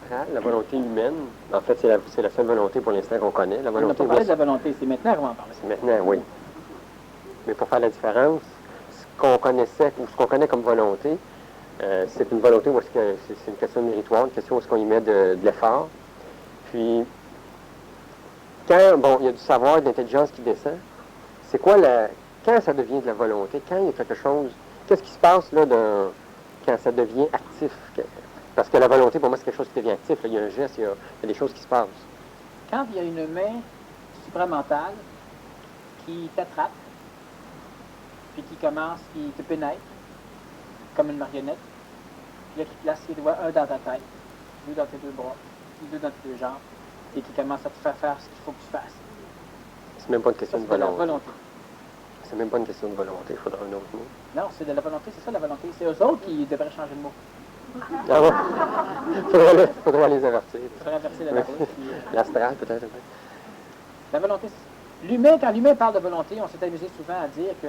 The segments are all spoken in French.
astrale, la volonté humaine. En fait, c'est la seule volonté pour l'instant qu'on connaît. La On n'a volonté pas parlé de la volonté, c'est maintenant qu'on va en parler. c'est maintenant, oui. Mais pour faire la différence, ce qu'on connaissait ou ce qu'on connaît comme volonté, c'est une volonté où c'est une question méritoire, une question où est-ce qu'on y met de l'effort. Puis, quand, bon, il y a du savoir, de l'intelligence qui descend, c'est quoi quand ça devient de la volonté, quand il y a quelque chose, qu'est-ce qui se passe là quand ça devient actif? Parce que la volonté, pour moi, c'est quelque chose qui devient actif. Là. Il y a un geste, il y a des choses qui se passent. Quand il y a une main supramentale qui t'attrape, puis qui te pénètre, comme une marionnette, puis là, qui place ses doigts, un dans ta tête, deux dans tes deux bras, deux dans tes deux jambes, et qui commence à te faire faire ce qu'il faut que tu fasses. C'est même pas une question de C'est de la volonté. volonté. C'est même pas une question de volonté, il faudra un autre mot. Non, c'est de la volonté, c'est ça la volonté. C'est eux autres qui devraient changer de mot. Ah bon? Faudra les avertir. Il faudrait inverser la volonté. L'astral, peut-être. La volonté, quand l'humain parle de volonté, on s'est amusé souvent à dire que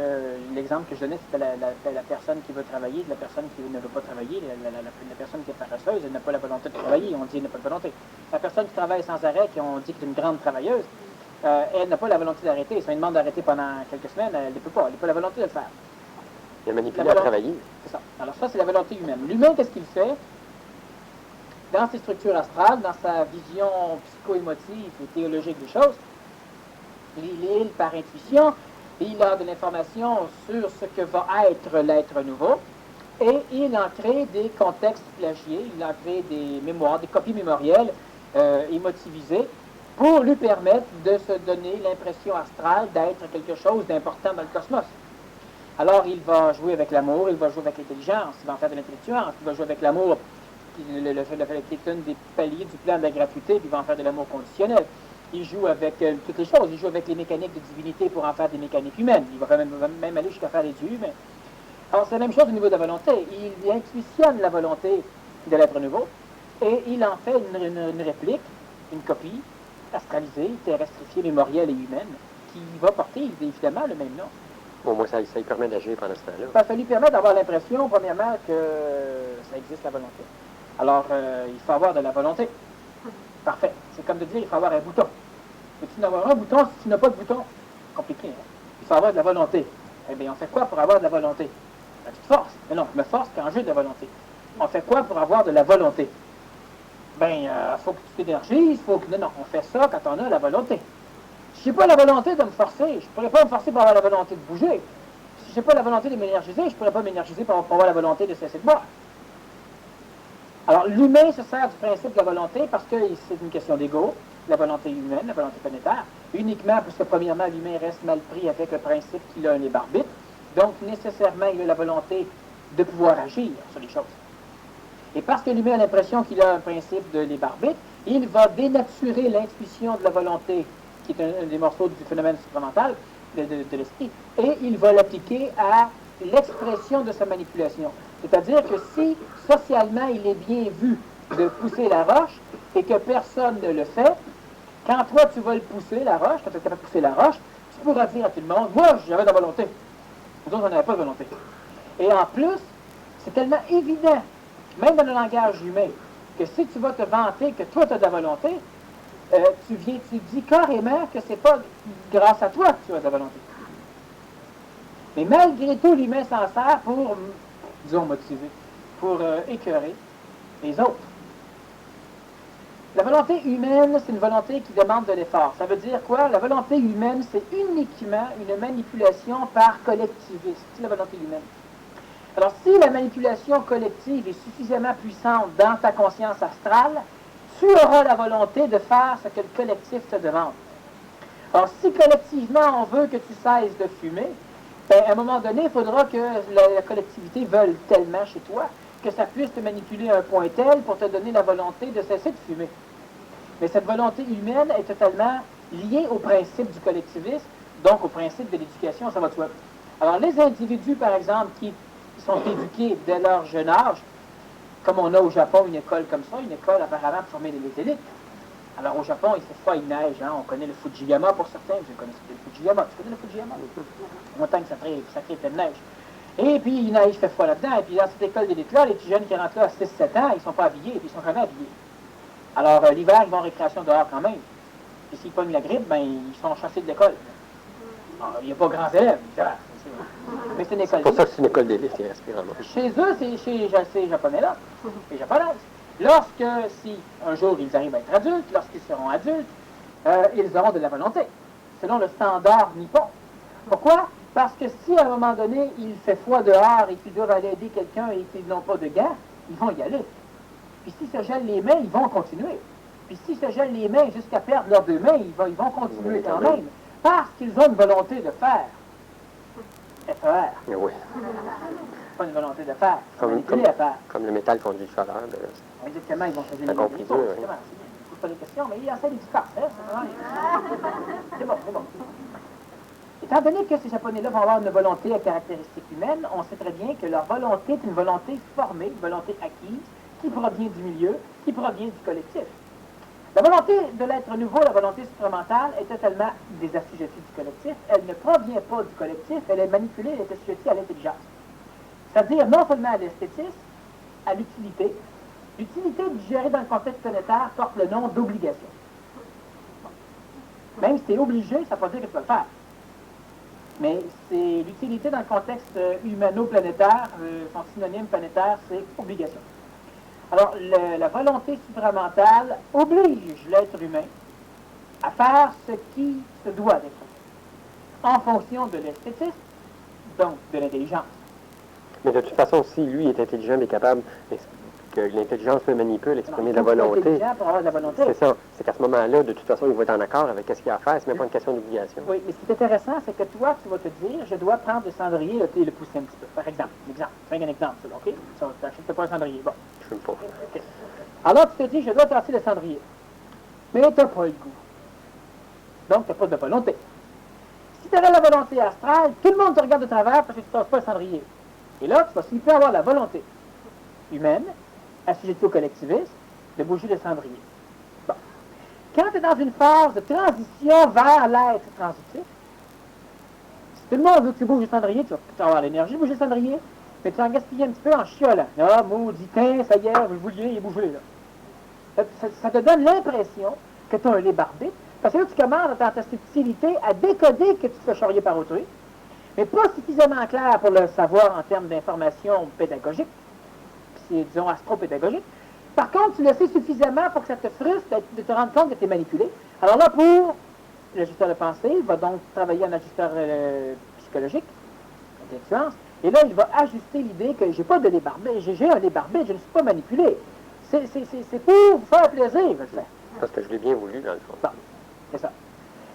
l'exemple que je donnais, c'était la personne qui veut travailler, de la personne qui ne veut pas travailler, la personne qui est paresseuse, elle n'a pas la volonté de travailler, on dit qu'elle n'a pas de volonté. La personne qui travaille sans arrêt, on dit qu'elle est une grande travailleuse, elle n'a pas la volonté d'arrêter. Si on lui demande d'arrêter pendant quelques semaines, elle ne peut pas, elle n'a pas la volonté de le faire. Il a manipulé à travailler. C'est ça. Alors ça, c'est la volonté humaine. L'humain, qu'est-ce qu'il fait? Dans ses structures astrales, dans sa vision psycho-émotive et théologique des choses, il par intuition, il a de l'information sur ce que va être l'être nouveau, et il en crée des contextes plagiés, il en crée des mémoires, des copies mémorielles émotivisées, pour lui permettre de se donner l'impression astrale d'être quelque chose d'important dans le cosmos. Alors, il va jouer avec l'amour, il va jouer avec l'intelligence, il va en faire de l'intellectuance, il va jouer avec l'amour, le fait qui est un des paliers du plan de la gratuité, puis il va en faire de l'amour conditionnel. Il joue avec toutes les choses, il joue avec les mécaniques de divinité pour en faire des mécaniques humaines. Il va même aller jusqu'à faire des dieux humains. Alors, c'est la même chose au niveau de la volonté. Il intuitionne la volonté de l'être nouveau, et il en fait une réplique, une copie, astralisée, terrestrifiée, mémorielle et humaine, qui va porter évidemment le même nom. Bon, moi, ça lui permet d'agir pendant ce temps-là. Ça lui permet d'avoir l'impression, premièrement, que ça existe la volonté. Alors, il faut avoir de la volonté. Parfait. C'est comme de dire, il faut avoir un bouton. Peux-tu en avoir un bouton si tu n'as pas de bouton? Compliqué, hein? Il faut avoir de la volonté. Eh bien, on fait quoi pour avoir de la volonté? Ben, tu te forces. Mais non, je me force quand j'ai de la volonté. On fait quoi pour avoir de la volonté? Ben, il faut que tu t'énergises, il faut que... Non, on fait ça quand on a la volonté. Si je n'ai pas la volonté de me forcer, je ne pourrais pas me forcer pour avoir la volonté de bouger. Si je n'ai pas la volonté de m'énergiser, je ne pourrais pas m'énergiser pour avoir la volonté de cesser de boire. Alors, l'humain se sert du principe de la volonté parce que c'est une question d'ego, la volonté humaine, la volonté planétaire, uniquement parce que, premièrement, l'humain reste mal pris avec le principe qu'il a un libre arbitre. Donc, nécessairement, il a la volonté de pouvoir agir sur les choses. Et parce que l'humain a l'impression qu'il a un principe de libre arbitre, il va dénaturer l'intuition de la volonté, qui est un des morceaux du phénomène supramental de l'esprit, et il va l'appliquer à l'expression de sa manipulation. C'est-à-dire que si, socialement, il est bien vu de pousser la roche et que personne ne le fait, quand toi, tu vas le pousser, la roche, quand tu es capable de pousser la roche, tu pourras dire à tout le monde, « Moi, j'avais de la volonté. » Nous autres, on n'avait pas de volonté. Et en plus, c'est tellement évident, même dans le langage humain, que si tu vas te vanter que toi, tu as de la volonté, tu dis carrément que c'est pas grâce à toi que tu as de la volonté. Mais malgré tout, l'humain s'en sert pour, disons, motiver, pour écœurer les autres. La volonté humaine, c'est une volonté qui demande de l'effort. Ça veut dire quoi? La volonté humaine, c'est uniquement une manipulation par collectivisme. C'est la volonté humaine. Alors, si la manipulation collective est suffisamment puissante dans ta conscience astrale, tu auras la volonté de faire ce que le collectif te demande. Alors, si collectivement, on veut que tu cesses de fumer, ben, à un moment donné, il faudra que la collectivité veuille tellement chez toi que ça puisse te manipuler à un point tel pour te donner la volonté de cesser de fumer. Mais cette volonté humaine est totalement liée au principe du collectivisme, donc au principe de l'éducation, ça va de soi. Alors, les individus, par exemple, qui sont éduqués dès leur jeune âge, comme on a au Japon une école comme ça, une école apparemment pour former des élites. Alors au Japon, il fait froid, il neige, hein? On connaît le Fujiyama pour certains, vous connaissez le Fujiyama, tu connais le Fujiyama? Montagne sacrée pleine neige. Et puis il neige, il fait froid là-dedans, et puis dans cette école d'élite-là, les petits jeunes qui rentrent là à 6-7 ans, ils ne sont pas habillés, et puis ils sont jamais habillés. Alors, l'hiver, ils vont en récréation dehors quand même. Puis s'ils pognent la grippe, ben, ils sont chassés de l'école. Il n'y a pas grands élèves, évidemment. Mais c'est une école. C'est pour ça que c'est une école d'élite, ils respirent en bas. Chez eux, c'est chez ces Japonais-là, les Japonaises. Lorsque, si un jour ils arrivent à être adultes, lorsqu'ils seront adultes, ils auront de la volonté, selon le standard nippon. Pourquoi? Parce que si à un moment donné, il fait froid dehors et qu'ils doivent aller aider quelqu'un et qu'ils n'ont pas de gants, ils vont y aller. Puis s'ils se gèlent les mains, ils vont continuer. Puis s'ils se gèlent les mains jusqu'à perdre leurs deux mains, ils vont continuer quand même. Parce qu'ils ont une volonté de faire. FER. Oui. Pas une volonté de faire. Comme le métal conduit le chaleur. Exactement, ils vont choisir les compris. C'est bien. Je ne pose pas des questions, mais il enseigne du français. C'est bon, c'est bon. Étant donné que ces Japonais-là vont avoir une volonté à caractéristiques humaines, on sait très bien que leur volonté est une volonté formée, une volonté acquise, qui provient du milieu, qui provient du collectif. La volonté de l'être nouveau, la volonté supramentale, est totalement désassujettie du collectif. Elle ne provient pas du collectif, elle est manipulée, elle est assujettie à l'intelligence. C'est-à-dire non seulement à l'esthétisme, à l'utilité. L'utilité digérée dans le contexte planétaire porte le nom d'obligation. Même si tu es obligé, ça ne veut pas dire que tu vas le faire. Mais c'est l'utilité dans le contexte humano-planétaire, son synonyme planétaire, c'est obligation. Alors, la volonté supramentale oblige l'être humain à faire ce qui se doit d'être fait, en fonction de l'esthétisme, donc de l'intelligence. Mais de toute façon, si lui est intelligent et capable, que l'intelligence le manipule, exprimer de la volonté, c'est ça. C'est qu'à ce moment-là, de toute façon, il va être en accord avec ce qu'il y a à faire. C'est même pas une question d'obligation. Oui, mais ce qui est intéressant, c'est que toi, tu vas te dire, je dois prendre le cendrier et le pousser un petit peu. Par exemple, je fais un exemple, OK? Tu n'achètes pas un cendrier. Bon. Je ne pas. Okay. Alors, tu te dis, je dois tasser le cendrier. Mais tu n'as pas le goût. Donc, tu n'as pas de volonté. Si tu avais la volonté astrale, tout le monde te regarde de travers parce que tu ne tasses pas le cendrier. Et là, tu vas s'il peut avoir la volonté humaine, assujettie au collectivisme, de bouger le cendrier. Bon. Quand tu es dans une phase de transition vers l'être transitif, si tout le monde veut que tu bouges le cendrier, tu vas avoir l'énergie de bouger le cendrier, mais tu vas en gaspiller un petit peu en chiolant. Ah, maudit, ça y est, vous le vouliez, il est bougé, là. Ça te donne l'impression que tu as un lait barbé, parce que là, tu commences dans ta subtilité à décoder que tu te fais charrier par autrui, mais pas suffisamment clair pour le savoir en termes d'information pédagogique, puis disons astro-pédagogique. Par contre, tu le sais suffisamment pour que ça te frustre de te rendre compte que tu es manipulé. Alors là, pour l'ajusteur de pensée, il va donc travailler en ajusteur psychologique, d'influence, et là, il va ajuster l'idée que j'ai pas de lait barbé, j'ai un lait barbé, je ne suis pas manipulé. C'est pour vous faire plaisir, je le fais. Parce que je l'ai bien voulu, dans le fond. Bon, c'est ça.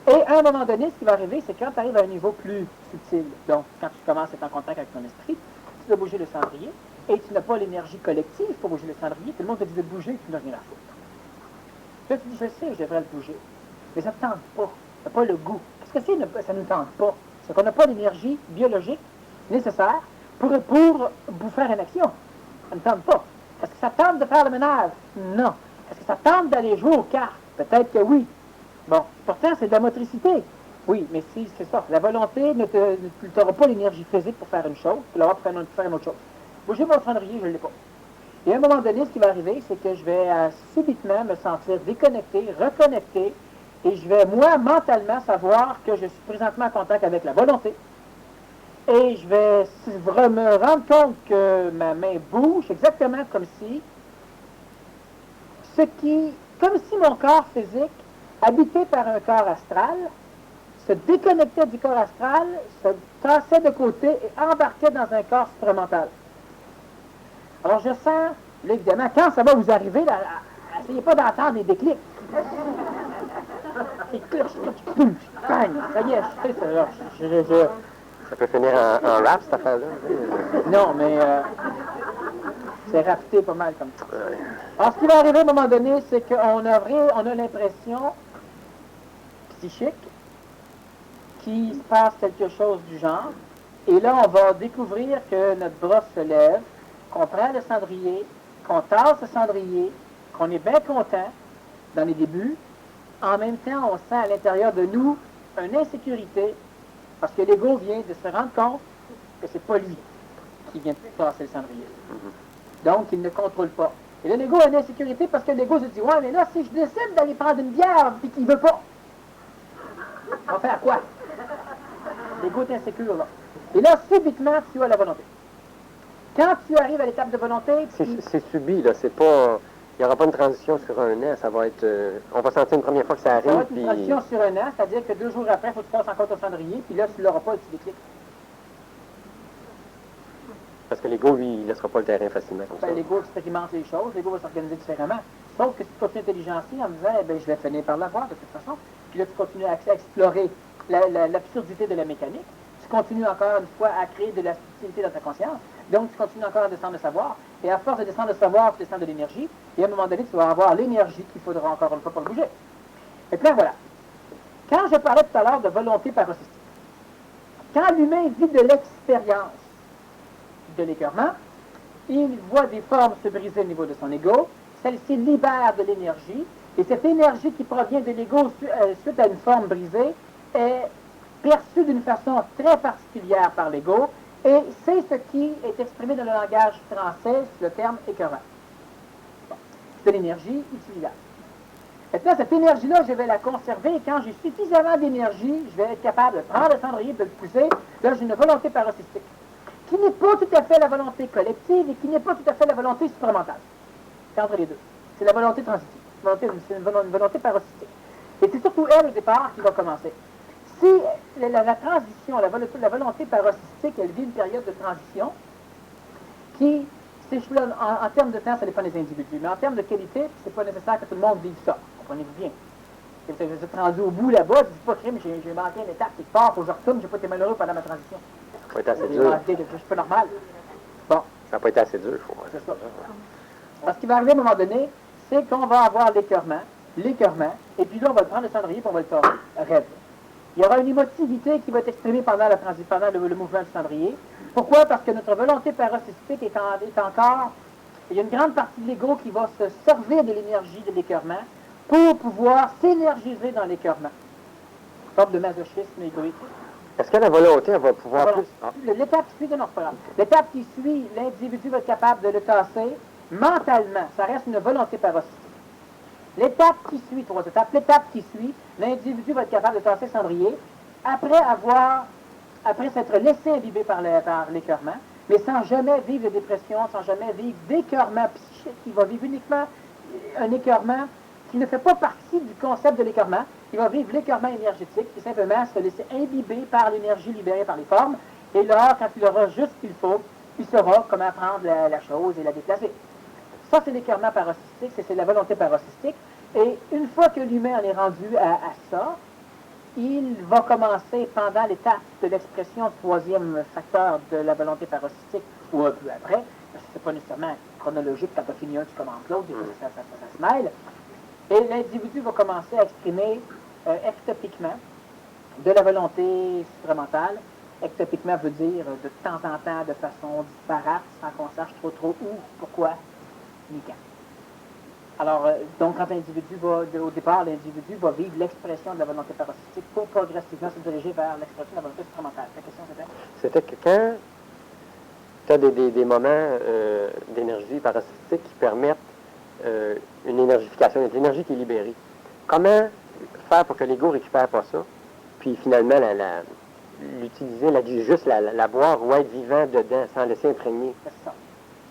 Et à un moment donné, ce qui va arriver, c'est quand tu arrives à un niveau plus subtil, donc quand tu commences à être en contact avec ton esprit, tu dois bouger le cendrier, et tu n'as pas l'énergie collective pour bouger le cendrier, tout le monde te dit de bouger, et tu n'as rien à foutre. Là, tu dis, je sais, je devrais le bouger, mais ça ne te tente pas, tu n'as pas le goût. Qu'est-ce que c'est, ça ne nous tente pas? C'est qu'on n'a pas l'énergie biologique nécessaire pour vous faire une action. Ça ne tente pas. Est-ce que ça tente de faire le ménage? Non. Est-ce que ça tente d'aller jouer aux cartes? Peut-être que oui. Bon, pourtant, c'est de la motricité. Oui, mais si c'est ça. La volonté tu n'auras pas l'énergie physique pour faire une chose, tu l'auras pour faire une autre chose. Bouger mon cendrier, je ne l'ai pas. Et à un moment donné, ce qui va arriver, c'est que je vais subitement me sentir déconnecté, reconnecté, et je vais, moi, mentalement, savoir que je suis présentement en contact avec la volonté. Et je vais me rendre compte que ma main bouge exactement comme si mon corps physique, habité par un corps astral, se déconnectait du corps astral, se tassait de côté et embarquait dans un corps supramental. Alors je sens, là, évidemment, quand ça va vous arriver, essayez pas d'entendre les déclics. Bang, ça y est, je sais ça. Ça peut finir en rap, cette affaire-là? Non, mais c'est rafté pas mal comme ça. Alors, ce qui va arriver à un moment donné, c'est qu'on a l'impression psychique qu'il se passe quelque chose du genre. Et là, on va découvrir que notre bras se lève, qu'on prend le cendrier, qu'on tasse le cendrier, qu'on est bien content dans les débuts. En même temps, on sent à l'intérieur de nous une insécurité parce que l'ego vient de se rendre compte que c'est pas lui qui vient de tasser le cendrier. Donc, il ne contrôle pas. Et là, l'ego a une insécurité parce que l'ego se dit, ouais, mais là, si je décide d'aller prendre une bière et qu'il ne veut pas, on va faire quoi? L'ego est insécure, là. Et là, subitement, tu as la volonté. Quand tu arrives à l'étape de volonté... C'est subi, là. C'est pas... Il n'y aura pas une transition sur un an. Ça va être... on va sentir une première fois que ça arrive. Ça va être une transition sur un an, c'est-à-dire que 2 jours après, il faut que tu passes encore ton cendrier, puis là, tu ne l'auras pas, et tu décliques. Parce que l'ego, lui, il ne laissera pas le terrain facilement comme ça. L'ego expérimente les choses, l'ego va s'organiser différemment. Sauf que si tu continues à intelligencer en disant, eh bien, je vais finir par l'avoir de toute façon, puis là, tu continues à explorer l'absurdité de la mécanique, tu continues encore une fois à créer de la subtilité dans ta conscience, donc tu continues encore à descendre le savoir, et à force de descendre le savoir, tu descends de l'énergie, et à un moment donné, tu vas avoir l'énergie qu'il faudra encore une fois pour le bouger. Et puis là, voilà. Quand je parlais tout à l'heure de volonté paroxystique, quand l'humain vit de l'expérience de l'écœurement, il voit des formes se briser au niveau de son ego, celle-ci libère de l'énergie, et cette énergie qui provient de l'ego suite à une forme brisée est perçue d'une façon très particulière par l'ego, et c'est ce qui est exprimé dans le langage français sous le terme écœurant. Bon. C'est de l'énergie utilisable. Maintenant, cette énergie-là, je vais la conserver, et quand j'ai suffisamment d'énergie, je vais être capable de prendre le cendrier, de le pousser. Là, j'ai une volonté paroxystique, qui n'est pas tout à fait la volonté collective et qui n'est pas tout à fait la volonté supramentale. C'est entre les deux. C'est la volonté transitive. C'est une volonté paroxystique. Et c'est surtout elle, au départ, qui va commencer. Si la transition, la volonté paroxystique, elle vit une période de transition qui s'échelonne en termes de temps, ça dépend des individus. Mais en termes de qualité, c'est pas nécessaire que tout le monde vive ça. Comprenez-vous bien. Vous êtes rendu au bout là-bas, tu dis pas, crime, j'ai manqué une étape quelque part, faut que je retourne, j'ai pas été malheureux pendant ma transition. Ça n'a pas été assez dur. Je suis pas normal. Bon. Ça n'a pas été assez dur, je crois. C'est ça. Alors, ce qui va arriver à un moment donné, c'est qu'on va avoir l'écœurement, et puis là, on va le prendre le cendrier pour on va le torer, raide. Il y aura une émotivité qui va être exprimée pendant le mouvement du cendrier. Pourquoi? Parce que notre volonté paroxystique est encore... Il y a une grande partie de l'ego qui va se servir de l'énergie de l'écœurement pour pouvoir s'énergiser dans l'écœurement. Forme de masochisme égoïque. Est-ce que la volonté, elle va pouvoir Voilà. plus... Ah. L'étape qui suit, non, c'est pas grave. L'étape qui suit, l'individu va être capable de le tasser mentalement. Ça reste une volonté paroxystique. L'étape qui suit, 3 étapes, l'étape qui suit, l'individu va être capable de tasser le cendrier après s'être laissé imbiber par l'écœurement, mais sans jamais vivre de dépression, sans jamais vivre d'écœurement psychique. Il va vivre uniquement un écœurement qui ne fait pas partie du concept de l'écœurement. Il va vivre l'écœurement énergétique, qui simplement se laisser imbiber par l'énergie libérée par les formes. Et là, quand il aura juste ce qu'il faut, il saura comment prendre la chose et la déplacer. Ça, c'est l'écœurement paroxystique, c'est la volonté paroxystique. Et une fois que l'humain en est rendu à ça, il va commencer pendant l'étape de l'expression du 3e facteur de la volonté paroxystique, ou un peu après, parce que c'est pas nécessairement chronologique, quand tu as fini un, tu commences l'autre, ça se mêle. Et l'individu va commencer à exprimer ectopiquement de la volonté supramentale. Ectopiquement veut dire de temps en temps, de façon disparate, sans qu'on sache trop où, pourquoi, ni quand. Alors, donc, quand l'individu va, au départ, l'individu va vivre l'expression de la volonté paroxystique pour progressivement se diriger vers l'expression de la volonté supramentale. La question, c'était que quand tu as des moments d'énergie paroxystique qui permettent une énergification, une énergie qui est libérée, comment faire pour que l'ego ne récupère pas ça, puis finalement l'utiliser, juste la boire ou être vivant dedans, sans laisser imprégner? C'est ça.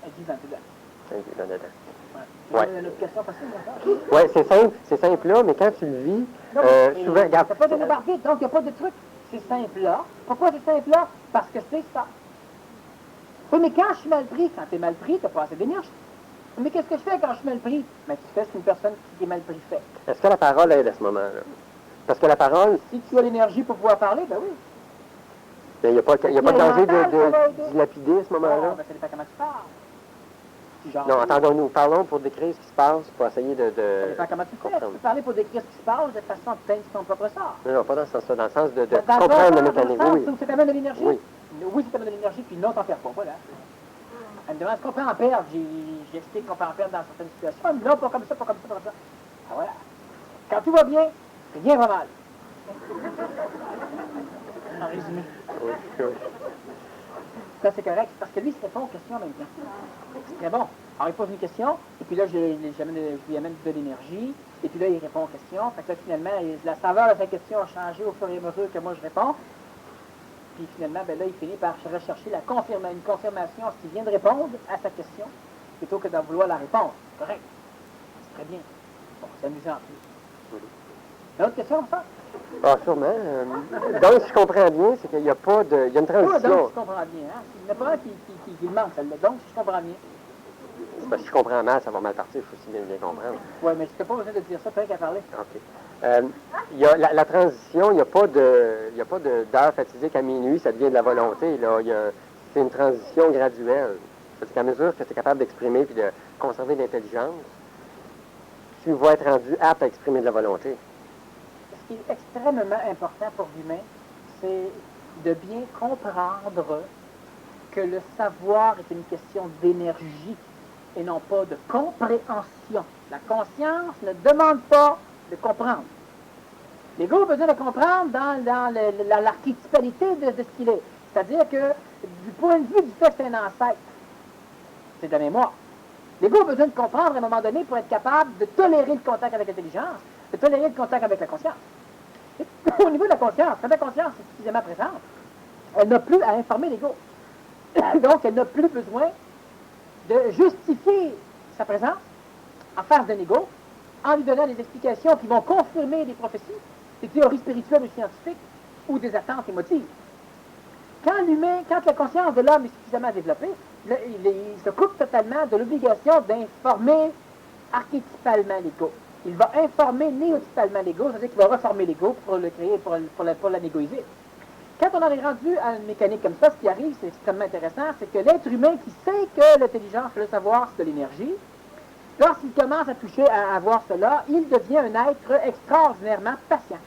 Être vivant dedans. Être vivant dedans. Ouais. Une autre question facile, d'accord? Oui, c'est simple là, mais quand tu le vis, souvent, regarde. Tu n'as pas de barbier, donc il n'y a pas de truc. C'est simple là. Pourquoi c'est simple là? Parce que c'est ça. Oui, mais quand je suis mal pris, quand tu es mal pris, tu n'as pas assez d'énergie. Mais qu'est-ce que je fais quand je suis mal pris? Ben, tu fais, c'est une personne qui est mal pris fait. Est-ce que la parole aide à ce moment-là? Parce que la parole... Si tu as l'énergie pour pouvoir parler, ben oui. Il n'y a pas de danger de dilapider à ce moment-là? Non, ben ça dépend comment tu parles. Genre, non, entendons-nous. Parlons pour décrire ce qui se passe, pour essayer de ça dépend comment tu fais. Tu peux parler pour décrire ce qui se passe de façon à teindre ton propre sort. Non, pas dans ce sens-là, dans le sens de dans comprendre le mécanisme. mécanisme. Oui. Où ça t'amène de l'énergie? Oui. Oui, ça t'amène de l'énergie, puis non, t'en perds pas. Voilà. Elle me demande, est-ce qu'on peut en perdre? J'explique qu'on peut en perdre dans certaines situations. Elle me dit, non, pas comme ça, pas comme ça, pas comme ça. Ah, voilà. Quand tout va bien, rien va mal. En résumé. Oui. Ça, c'est correct, parce que lui, il se répond aux questions en même temps. C'est très bon. Alors, il pose une question, et puis là, je lui amène de l'énergie, et puis là, il répond aux questions. Fait que là, finalement, la saveur de sa question a changé au fur et à mesure que moi, je réponds. Puis finalement, ben là, il finit par rechercher une confirmation à ce qu'il vient de répondre à sa question, plutôt que d'en vouloir la réponse. Correct. C'est très bien. Bon, c'est amusant en plus. Une autre question, enfin? Ah, sûrement. Donc, si je comprends bien, c'est qu'il n'y a pas de... Il y a une Oui, transition. donc, je comprends bien. Hein? Il n'y en a pas un qui le manque, celle-là. Donc, si je comprends bien. C'est parce que si je comprends mal, ça va mal partir. Il faut aussi bien comprendre. Oui, mais je n'ai pas besoin de dire ça, tu n'as qu'à parler. OK. Il y a la transition, il n'y a pas d'heure fatidique à minuit, ça devient de la volonté. Là. C'est une transition graduelle. C'est qu'à mesure que tu es capable d'exprimer et de conserver l'intelligence, tu vas être rendu apte à exprimer de la volonté. Ce qui est extrêmement important pour l'humain, c'est de bien comprendre que le savoir est une question d'énergie et non pas de compréhension. La conscience ne demande pas de comprendre. L'ego a besoin de comprendre dans l'archétypalité de ce qu'il est. C'est-à-dire que, du point de vue du fait que c'est un ancêtre, c'est de la mémoire. L'ego a besoin de comprendre à un moment donné pour être capable de tolérer le contact avec l'intelligence, de tolérer le contact avec la conscience. Et au niveau de la conscience, quand la conscience est suffisamment présente, elle n'a plus à informer l'ego. Donc, elle n'a plus besoin de justifier sa présence en face d'un ego en lui donnant des explications qui vont confirmer des prophéties, des théories spirituelles ou scientifiques ou des attentes émotives. Quand la conscience de l'homme est suffisamment développée, il se coupe totalement de l'obligation d'informer archétypalement l'ego. Il va informer néotypalement l'ego, c'est-à-dire qu'il va reformer l'ego pour le créer, pour l'anégoïser. Quand on en est rendu à une mécanique comme ça, ce qui arrive, c'est extrêmement intéressant, c'est que l'être humain qui sait que l'intelligence, le savoir, c'est de l'énergie, lorsqu'il commence à toucher à avoir cela, il devient un être extraordinairement patient.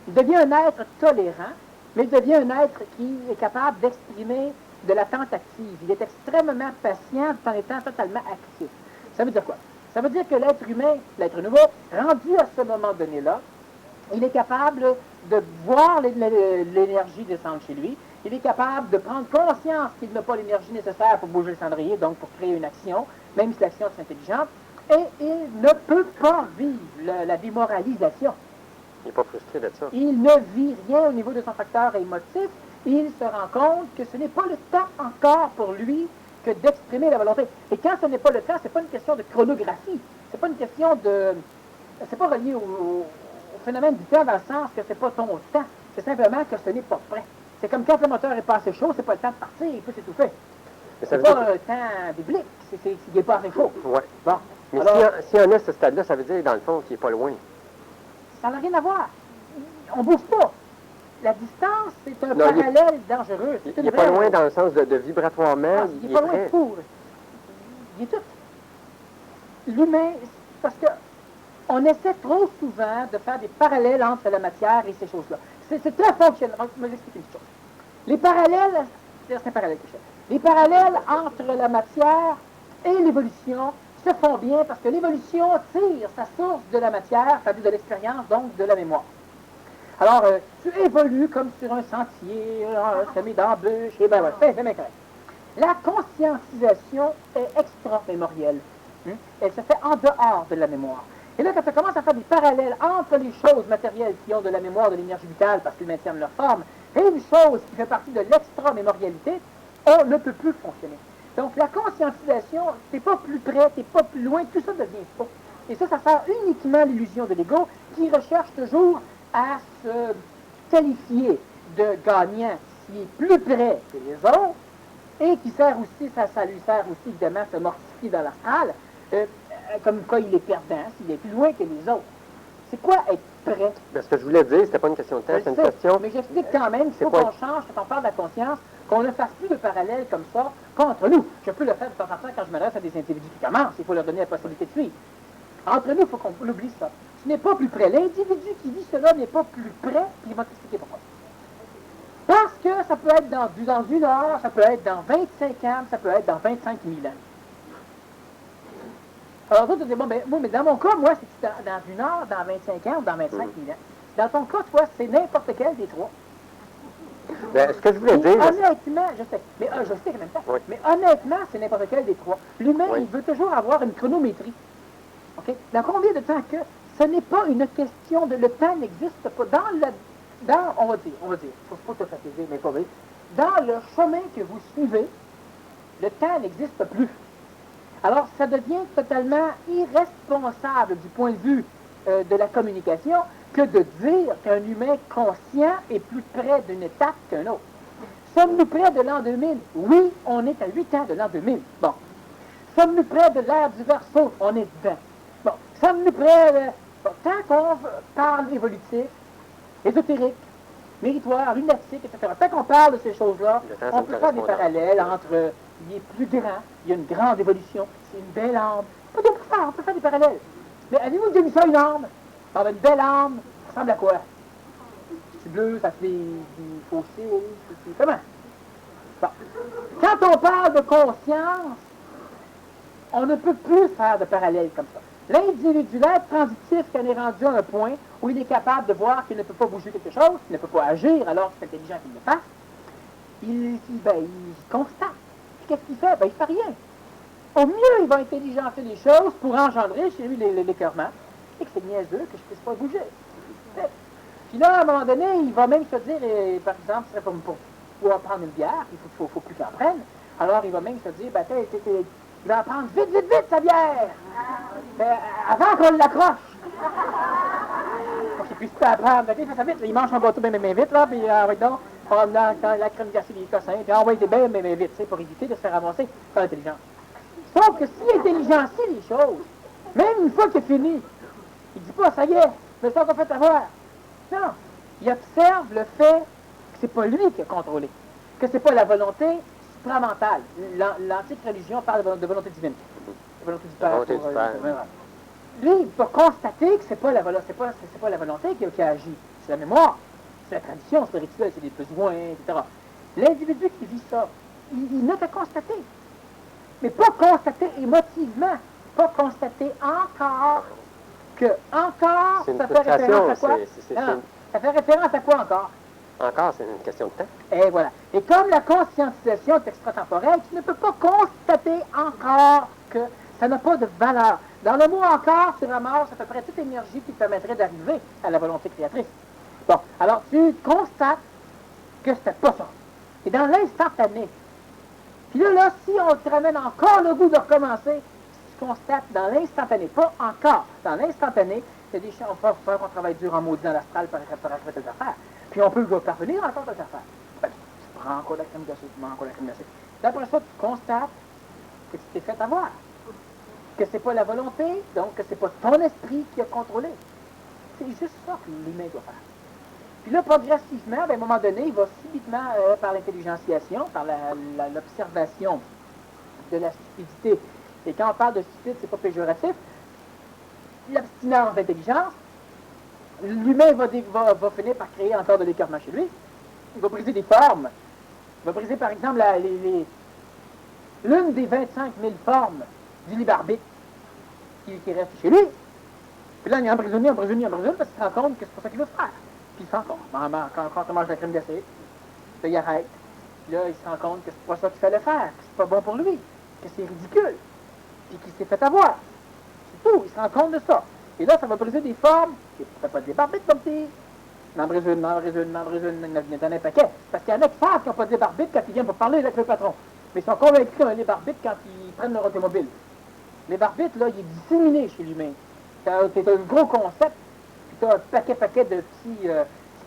Il devient un être tolérant, mais il devient un être qui est capable d'exprimer de la tentative. Il est extrêmement patient tout en étant totalement actif. Ça veut dire quoi? Ça veut dire que l'être humain, l'être nouveau, rendu à ce moment donné-là, il est capable de voir l'énergie descendre chez lui. Il est capable de prendre conscience qu'il n'a pas l'énergie nécessaire pour bouger le cendrier, donc pour créer une action, même si l'action est intelligente. Et il ne peut pas vivre la démoralisation. Il n'est pas frustré de ça. Il ne vit rien au niveau de son facteur émotif. Il se rend compte que ce n'est pas le temps encore pour lui que d'exprimer la volonté. Et quand ce n'est pas le temps, ce n'est pas une question de chronographie. C'est pas une question de... C'est pas relié au phénomène du temps dans le sens que c'est pas ton temps. C'est simplement que ce n'est pas prêt. C'est comme quand le moteur est pas assez chaud, c'est pas le temps de partir, il peut s'étouffer. C'est pas un temps biblique, c'est qu'il n'est pas assez chaud. Ouais. Bon. Mais alors, si on est à ce stade-là, ça veut dire, dans le fond, qu'il n'est pas loin. ça n'a rien à voir. On ne bouge pas. La distance, c'est un parallèle dangereux. Il n'est pas loin dans le sens de vibratoirement. Il n'est pas loin de pour. Il est tout. L'humain, parce que on essaie trop souvent de faire des parallèles entre la matière et ces choses-là. C'est très fonctionnel. Je vais vous expliquer une chose. Les parallèles, c'est un parallèle que je fais. Les parallèles entre la matière et l'évolution se font bien parce que l'évolution tire sa source de la matière, c'est-à-dire de l'expérience, donc de la mémoire. Alors, tu évolues comme sur un sentier, semé d'embûches, et ben voilà, c'est bien correct. La conscientisation est extramémorielle. Elle se fait en dehors de la mémoire. Et là, quand tu commences à faire des parallèles entre les choses matérielles qui ont de la mémoire, de l'énergie vitale, parce qu'ils maintiennent leur forme, et une chose qui fait partie de l'extramémorialité, on ne peut plus fonctionner. Donc, la conscientisation, t'es pas plus près, t'es pas plus loin, tout ça devient faux. Et ça sert uniquement à l'illusion de l'ego, qui recherche toujours à se qualifier de gagnant qui est plus près que les autres, et qui sert aussi, ça lui sert aussi évidemment à se mortifier dans l'astral, comme quoi il est perdant, s'il est plus loin que les autres. C'est quoi être prêt? Ben, ce que je voulais dire, c'était pas une question de temps, c'est une question... Mais j'explique quand même qu'il faut qu'on change, quand on parle de la conscience, qu'on ne fasse plus de parallèles comme ça contre nous. Je peux le faire de temps en temps quand je m'adresse à des individus qui commencent, il faut leur donner la possibilité de suivre. Entre nous, il faut qu'on oublie ça. Tu n'es pas plus près. L'individu qui vit cela n'est pas plus près, puis il va t'expliquer pourquoi. Parce que ça peut être dans une heure, ça peut être dans 25 ans, ça peut être dans 25 000 ans. Alors, toi, tu dis, bon, ben, moi, mais dans mon cas, moi, c'est dans une heure, dans 25 ans ou dans 25 000 ans. Dans ton cas, toi, c'est n'importe quel des trois. Ben, ce que je voulais Et dire... honnêtement, je sais, mais je sais en même temps, Oui. mais honnêtement, c'est n'importe quel des trois. L'humain, Oui. il veut toujours avoir une chronométrie. OK? Dans combien de temps que ce n'est pas une question de... Le temps n'existe pas. On va dire, faut pas te fatiguer, mais pas vite. Dans le chemin que vous suivez, le temps n'existe plus. Alors, ça devient totalement irresponsable du point de vue de la communication que de dire qu'un humain conscient est plus près d'une étape qu'un autre. Sommes-nous près de l'an 2000? Oui, on est à 8 ans de l'an 2000. Bon. Sommes-nous près de l'ère du Verseau? On est dedans. Bon. Sommes-nous près de... Bon, tant qu'on parle évolutif, ésotérique, méritoire, lunatique, etc., tant qu'on parle de ces choses-là, on peut faire des parallèles entre... il est plus grand, il y a une grande évolution, c'est une belle âme. On peut faire des parallèles. Mais avez-vous déjà vu ça, une âme? Bon, une belle âme, ça ressemble à quoi? C'est bleu, ça fait des fossiles, c'est comment? Bon. Quand on parle de conscience, on ne peut plus faire de parallèles comme ça. L'individuel transitif, quand il est rendu à un point où il est capable de voir qu'il ne peut pas bouger quelque chose, qu'il ne peut pas agir alors que c'est intelligent qu'il le fasse, il constate. Qu'est-ce qu'il fait? Ben, il fait rien. Au mieux, il va intelligenter les choses pour engendrer chez lui l'écœurement et que c'est niaiseux que je ne puisse pas bouger. Puis là, à un moment donné, il va même se dire, par exemple, ce serait pour pouvoir prendre une bière, il faut plus qu'il en prenne. Alors, il va même se dire, ben, il va en prendre vite, sa bière! Avant qu'on l'accroche! Pour qu'il puisse pas prendre. Ça vite, il mange son gâteau bien vite, là, puis donc, dans la crème glacée des cossins, puis envoie des bien vite, pour éviter de se faire avancer par l'intelligence. Sauf que s'il intelligencie les choses, même une fois qu'il est fini, il dit pas, ça y est, mais ça qu'on fait avoir. Non, il observe le fait que c'est pas lui qui a contrôlé, que c'est pas la volonté supramentale. L'antique religion parle de volonté divine. La volonté du Père. Lui, il va constater que c'est pas la volonté, c'est pas la volonté qui a agi, c'est la mémoire, c'est la tradition spirituelle, c'est des besoins, etc. L'individu qui vit ça, il n'a qu'à constater. Mais pas constater émotivement, pas constater encore que encore, ça fait référence à quoi? Ça fait référence à quoi encore? Encore, c'est une question de temps. Et voilà. Et comme la conscientisation est extratemporelle, tu ne peux pas constater encore que ça n'a pas de valeur. Dans le mot encore, tu ramasses à peu près toute énergie qui te permettrait d'arriver à la volonté créatrice. Bon, alors tu constates que c'était pas ça. Et dans l'instantané. Puis là, si on te ramène encore le goût de recommencer, tu constates dans l'instantané, pas encore, dans l'instantané, il y a des choses, on va faire qu'on travaille dur en maudit dans l'astral pour achever tes affaires. Puis on peut parvenir encore tes affaires. Ben, tu prends encore la crème glacée, tu manges encore la crème glacée. D'après ça, tu constates que tu t'es fait avoir. Que c'est pas la volonté, donc que c'est pas ton esprit qui a contrôlé. C'est juste ça que l'humain doit faire. Puis là, progressivement, à un moment donné, il va subitement, par l'intelligentiation, par l'observation de la stupidité, et quand on parle de stupide, c'est pas péjoratif, l'abstinence d'intelligence, l'humain va finir par créer encore de l'écœurement chez lui. Il va briser des formes. Il va briser, par exemple, l'une des 25 000 formes du libre arbitre qui reste chez lui. Puis là, il est emprisonné, parce qu'il se rend compte que c'est pas ça qu'il veut faire. Puis il se rend compte. Quand on mange la crème glacée, il arrête. Puis là, il se rend compte que c'est pas ça qu'il fallait faire, que c'est pas bon pour lui, que c'est ridicule, puis qu'il s'est fait avoir. C'est tout, il se rend compte de ça. Et là, ça va briser des formes, qui ne pas des barbites comme si. Il en brise une, il en a un paquet. Parce qu'il y en a qui savent qu'ils n'ont pas des barbites quand ils viennent pour parler avec le patron. Mais ils sont convaincus qu'ils ont les barbites quand ils prennent leur automobile. Les barbites, là, il est disséminé chez l'humain. C'est un gros concept, puis tu as un paquet de petits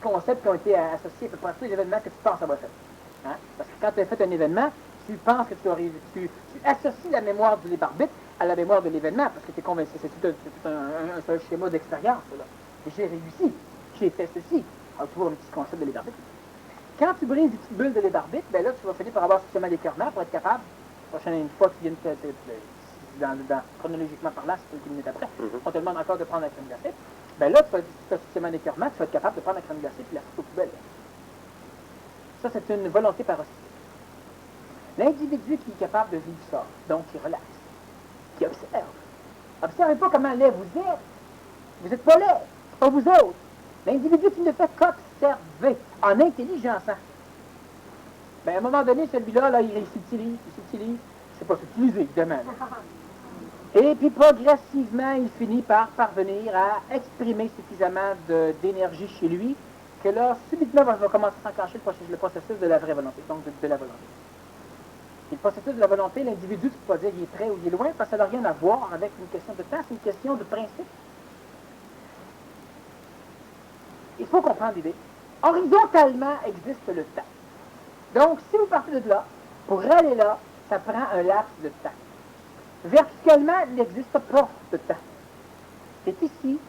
concepts qui ont été associés à peu près à tous les événements que tu penses avoir fait. Hein? Parce que quand tu as fait un événement, tu penses que tu associes la mémoire du libre-arbitre à la mémoire de l'événement, parce que tu es convaincu, c'est tout un schéma d'expérience. J'ai réussi, j'ai fait ceci. Alors, tu vois un petit concept de libre-arbitre. Quand tu brises des petites bulles de libre-arbitre, ben là, tu vas finir par avoir suffisamment d'écœurement pour être capable, la prochaine fois que tu viens chronologiquement par là, c'est quelques minutes après, on te demande encore de prendre la crème glacée, ben là, tu as suffisamment d'écœurement, tu vas être capable de prendre la crème glacée et la foutre aux poubelles. Ça, c'est une volonté paroxystique. L'individu qui est capable de vivre ça, donc qui relaxe, qui observe. Observez pas comment laid vous êtes. Vous n'êtes pas laid, pas vous autres. L'individu qui ne fait qu'observer en intelligençant. Ben, à un moment donné, celui-là, là, il s'utilise, c'est pas s'utiliser, évidemment. Et puis, progressivement, il finit par parvenir à exprimer suffisamment d'énergie chez lui que là, subitement, va commencer à s'enclencher le processus de la vraie volonté, donc de la volonté. Et le processus de la volonté, l'individu, tu peux pas dire qu'il est près ou il est loin, parce que ça n'a rien à voir avec une question de temps, c'est une question de principe. Il faut comprendre l'idée. Horizontalement existe le temps. Donc, si vous partez de là, pour aller là, ça prend un laps de temps. Verticalement, il n'existe pas de temps. C'est ici, tu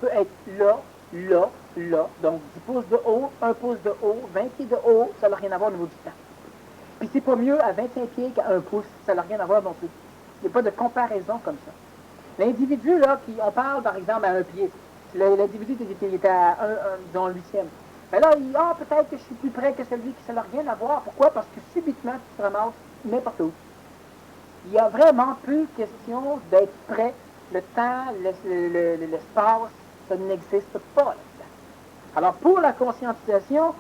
peux être là, là, là. Donc, 10 pouces de haut, 1 pouce de haut, 20 pieds de haut, ça n'a rien à voir au niveau du temps. Puis c'est pas mieux à 25 pieds qu'à 1 pouce, ça n'a rien à voir non plus. Il n'y a pas de comparaison comme ça. L'individu, là, on parle par exemple à 1 pied. L'individu qui était à 1 huitième. Mais là, peut-être que je suis plus près que celui qui ça n'a rien à voir. Pourquoi? Parce que subitement, tu te ramasses n'importe où. Il n'y a vraiment plus question d'être près. Le temps, l'espace, ça n'existe pas là-dedans. Alors, pour la conscientisation,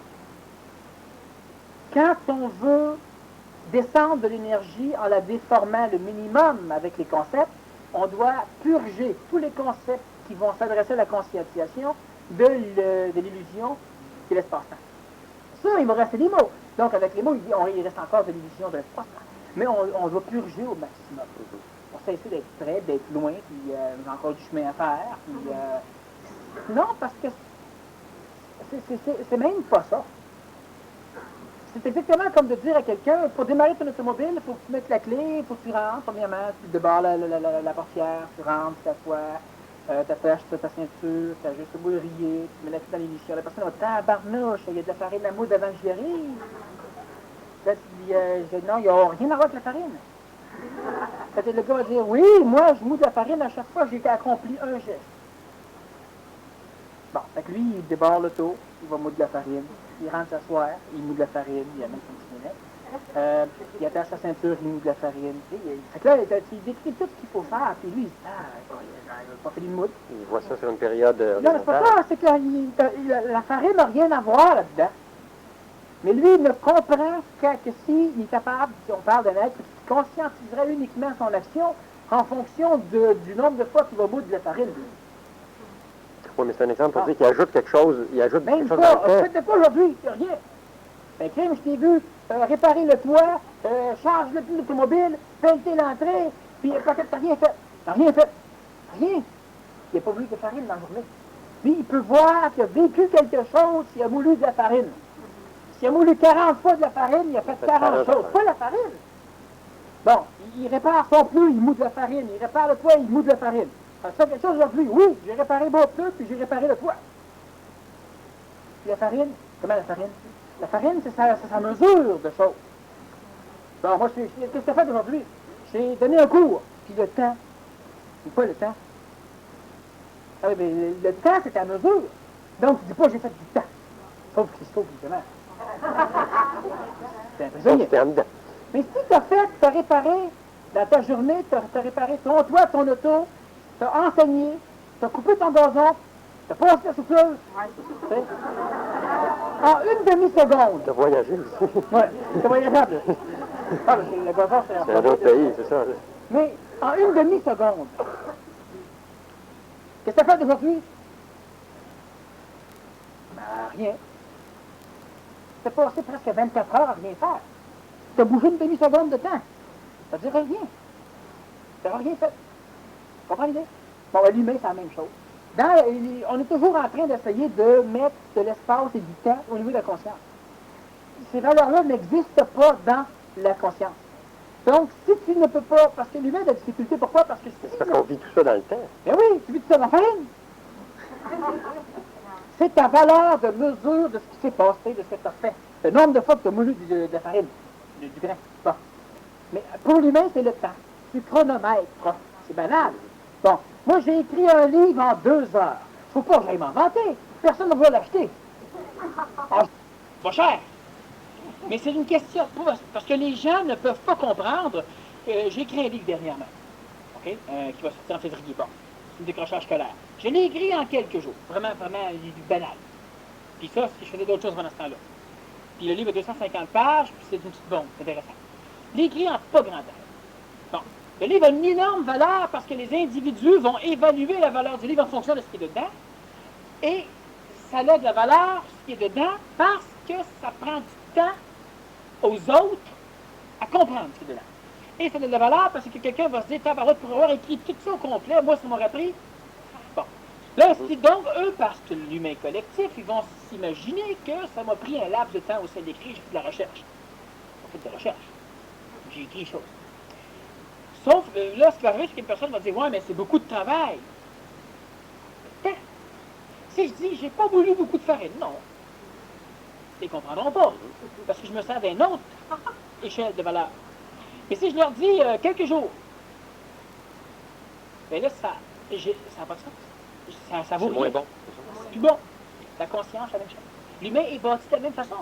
quand on veut descendre de l'énergie en la déformant le minimum avec les concepts, on doit purger tous les concepts qui vont s'adresser à la conscientisation de l'illusion qui est l'espace-temps. Ça, il va rester des mots. Donc, avec les mots, il reste encore de l'illusion de l'espace-temps. Mais on va purger au maximum. On cesser d'être près, d'être loin, puis il y a encore du chemin à faire. Puis, non, parce que c'est même pas ça. C'est exactement comme de dire à quelqu'un, pour démarrer ton automobile, il faut que tu mettes la clé, il faut que tu rentres, premièrement, tu débarres la portière, tu rentres, tu t'assois, t'attaches ta ceinture, tu ajustes le boulerier, tu mets la clé dans l'émission. La personne va dire, tabarnouche, il y a de la farine à moudre avant que j'y arrive. Là, tu dis, non, il n'y a rien à voir avec la farine. Peut-être le gars va dire, oui, moi, je moude la farine à chaque fois que j'ai accompli un geste. Bon, fait que lui, il débarre l'auto, il va moudre la farine, il rentre s'asseoir, il moude la farine, il amène son petit minette, il attache sa ceinture, il moude la farine. Fait que là, il décrit tout ce qu'il faut faire, puis lui, il dit, il n'a pas fait une moude. Il voit ça sur une période. Non, c'est pas ça, c'est que la farine n'a rien à voir là-dedans. Mais lui, il ne comprend que s'il est capable, si on parle d'un être qui conscientiserait uniquement son action en fonction du nombre de fois qu'il va moudre de la farine. Oui, mais c'est un exemple pour dire qu'il ajoute quelque chose. Il ajoute Même quelque chose pas, dans le temps. faites quoi aujourd'hui? Rien. Ben, crime, je t'ai vu réparer le toit, charge le pneu automobile, pelleter l'entrée, puis peut-être t'as rien fait. T'as rien fait. Rien. Il n'a pas voulu de farine dans la journée. Lui, il peut voir qu'il a vécu quelque chose s'il a moulu de la farine. S'il a moulu 40 fois de la farine, il a fait 40 choses. Pas la farine. Bon, il répare son pneu, il moude de la farine. Il répare le toit, il moude de la farine. Ça fait quelque chose aujourd'hui. Oui, j'ai réparé mon pneu, puis j'ai réparé le toit. Puis la farine, comment la farine? La farine, c'est sa mesure de choses. Bon, moi, qu'est-ce que tu as fait aujourd'hui? J'ai donné un cours. Puis le temps. C'est quoi le temps? Ah oui, mais le temps, c'est ta mesure. Donc, tu dis pas, j'ai fait du temps. Sauf Christophe, évidemment. C'est impressionnant. Mais si tu as réparé, dans ta journée, tu as réparé ton toit, ton auto, tu as enseigné, tu as coupé ton gazon, tu as passé la souffleuse. En une demi-seconde. Tu as voyagé aussi. Oui, tu as voyagé un peu. Ah, le gazon, c'est un autre pays, c'est ça. Mais en une demi-seconde, qu'est-ce que tu as fait aujourd'hui? Ben, rien. Tu as passé presque 24 heures à rien faire. Tu as bougé une demi-seconde de temps. Ça ne dirait rien. Tu n'as rien fait. Tu comprends l'idée? Bon, l'humain, c'est la même chose. On est toujours en train d'essayer de mettre de l'espace et du temps au niveau de la conscience. Ces valeurs-là n'existent pas dans la conscience. Donc, si tu ne peux pas, parce que l'humain a de la difficulté, pourquoi? Parce que c'est parce qu'on vit tout ça dans le temps. Ben oui, tu vis tout ça dans la farine. C'est ta valeur de mesure de ce qui s'est passé, de ce que tu as fait. Le nombre de fois que tu as moulu de la farine, du grain. Bon. Mais pour l'humain, c'est le temps. Tu chronomètres. C'est banal. Bon. Moi, j'ai écrit un livre en 2 heures. Faut pas que j'aille m'inventer. Personne ne va l'acheter. Pas cher. Mais c'est une question, parce que les gens ne peuvent pas comprendre. J'ai écrit un livre dernièrement, qui va sortir en février. Bon, c'est un décrochage scolaire. Je l'ai écrit en quelques jours. Vraiment, vraiment, il est banal. Puis ça, si je faisais d'autres choses pendant ce temps-là. Puis le livre a 250 pages, puis c'est une petite bombe, c'est intéressant. Il est écrit en pas grand temps. Bon. Le livre a une énorme valeur parce que les individus vont évaluer la valeur du livre en fonction de ce qui est dedans. Et ça a de la valeur, ce qui est dedans, parce que ça prend du temps aux autres à comprendre ce qui est dedans. Et ça a de la valeur parce que quelqu'un va se dire, tabarouette, pour avoir écrit tout ça au complet, moi, ça m'aurait pris. Bon. Là, donc, eux, parce que l'humain collectif, ils vont s'imaginer que ça m'a pris un laps de temps au sein d'écrire, j'ai fait de la recherche. J'ai fait de la recherche. J'ai écrit des choses. Sauf, là, ce qui va arriver, c'est qu'une personne va dire, ouais, mais c'est beaucoup de travail. Si je dis, j'ai pas voulu beaucoup de farine, non. Ils ne comprendront pas. Parce que je me sers d'une autre échelle de valeur. Mais si je leur dis quelques jours, bien là, ça n'a pas de sens. Ça vaut C'est moins rien. bon. C'est plus bon. La conscience, la même chose. L'humain est bâti de la même façon.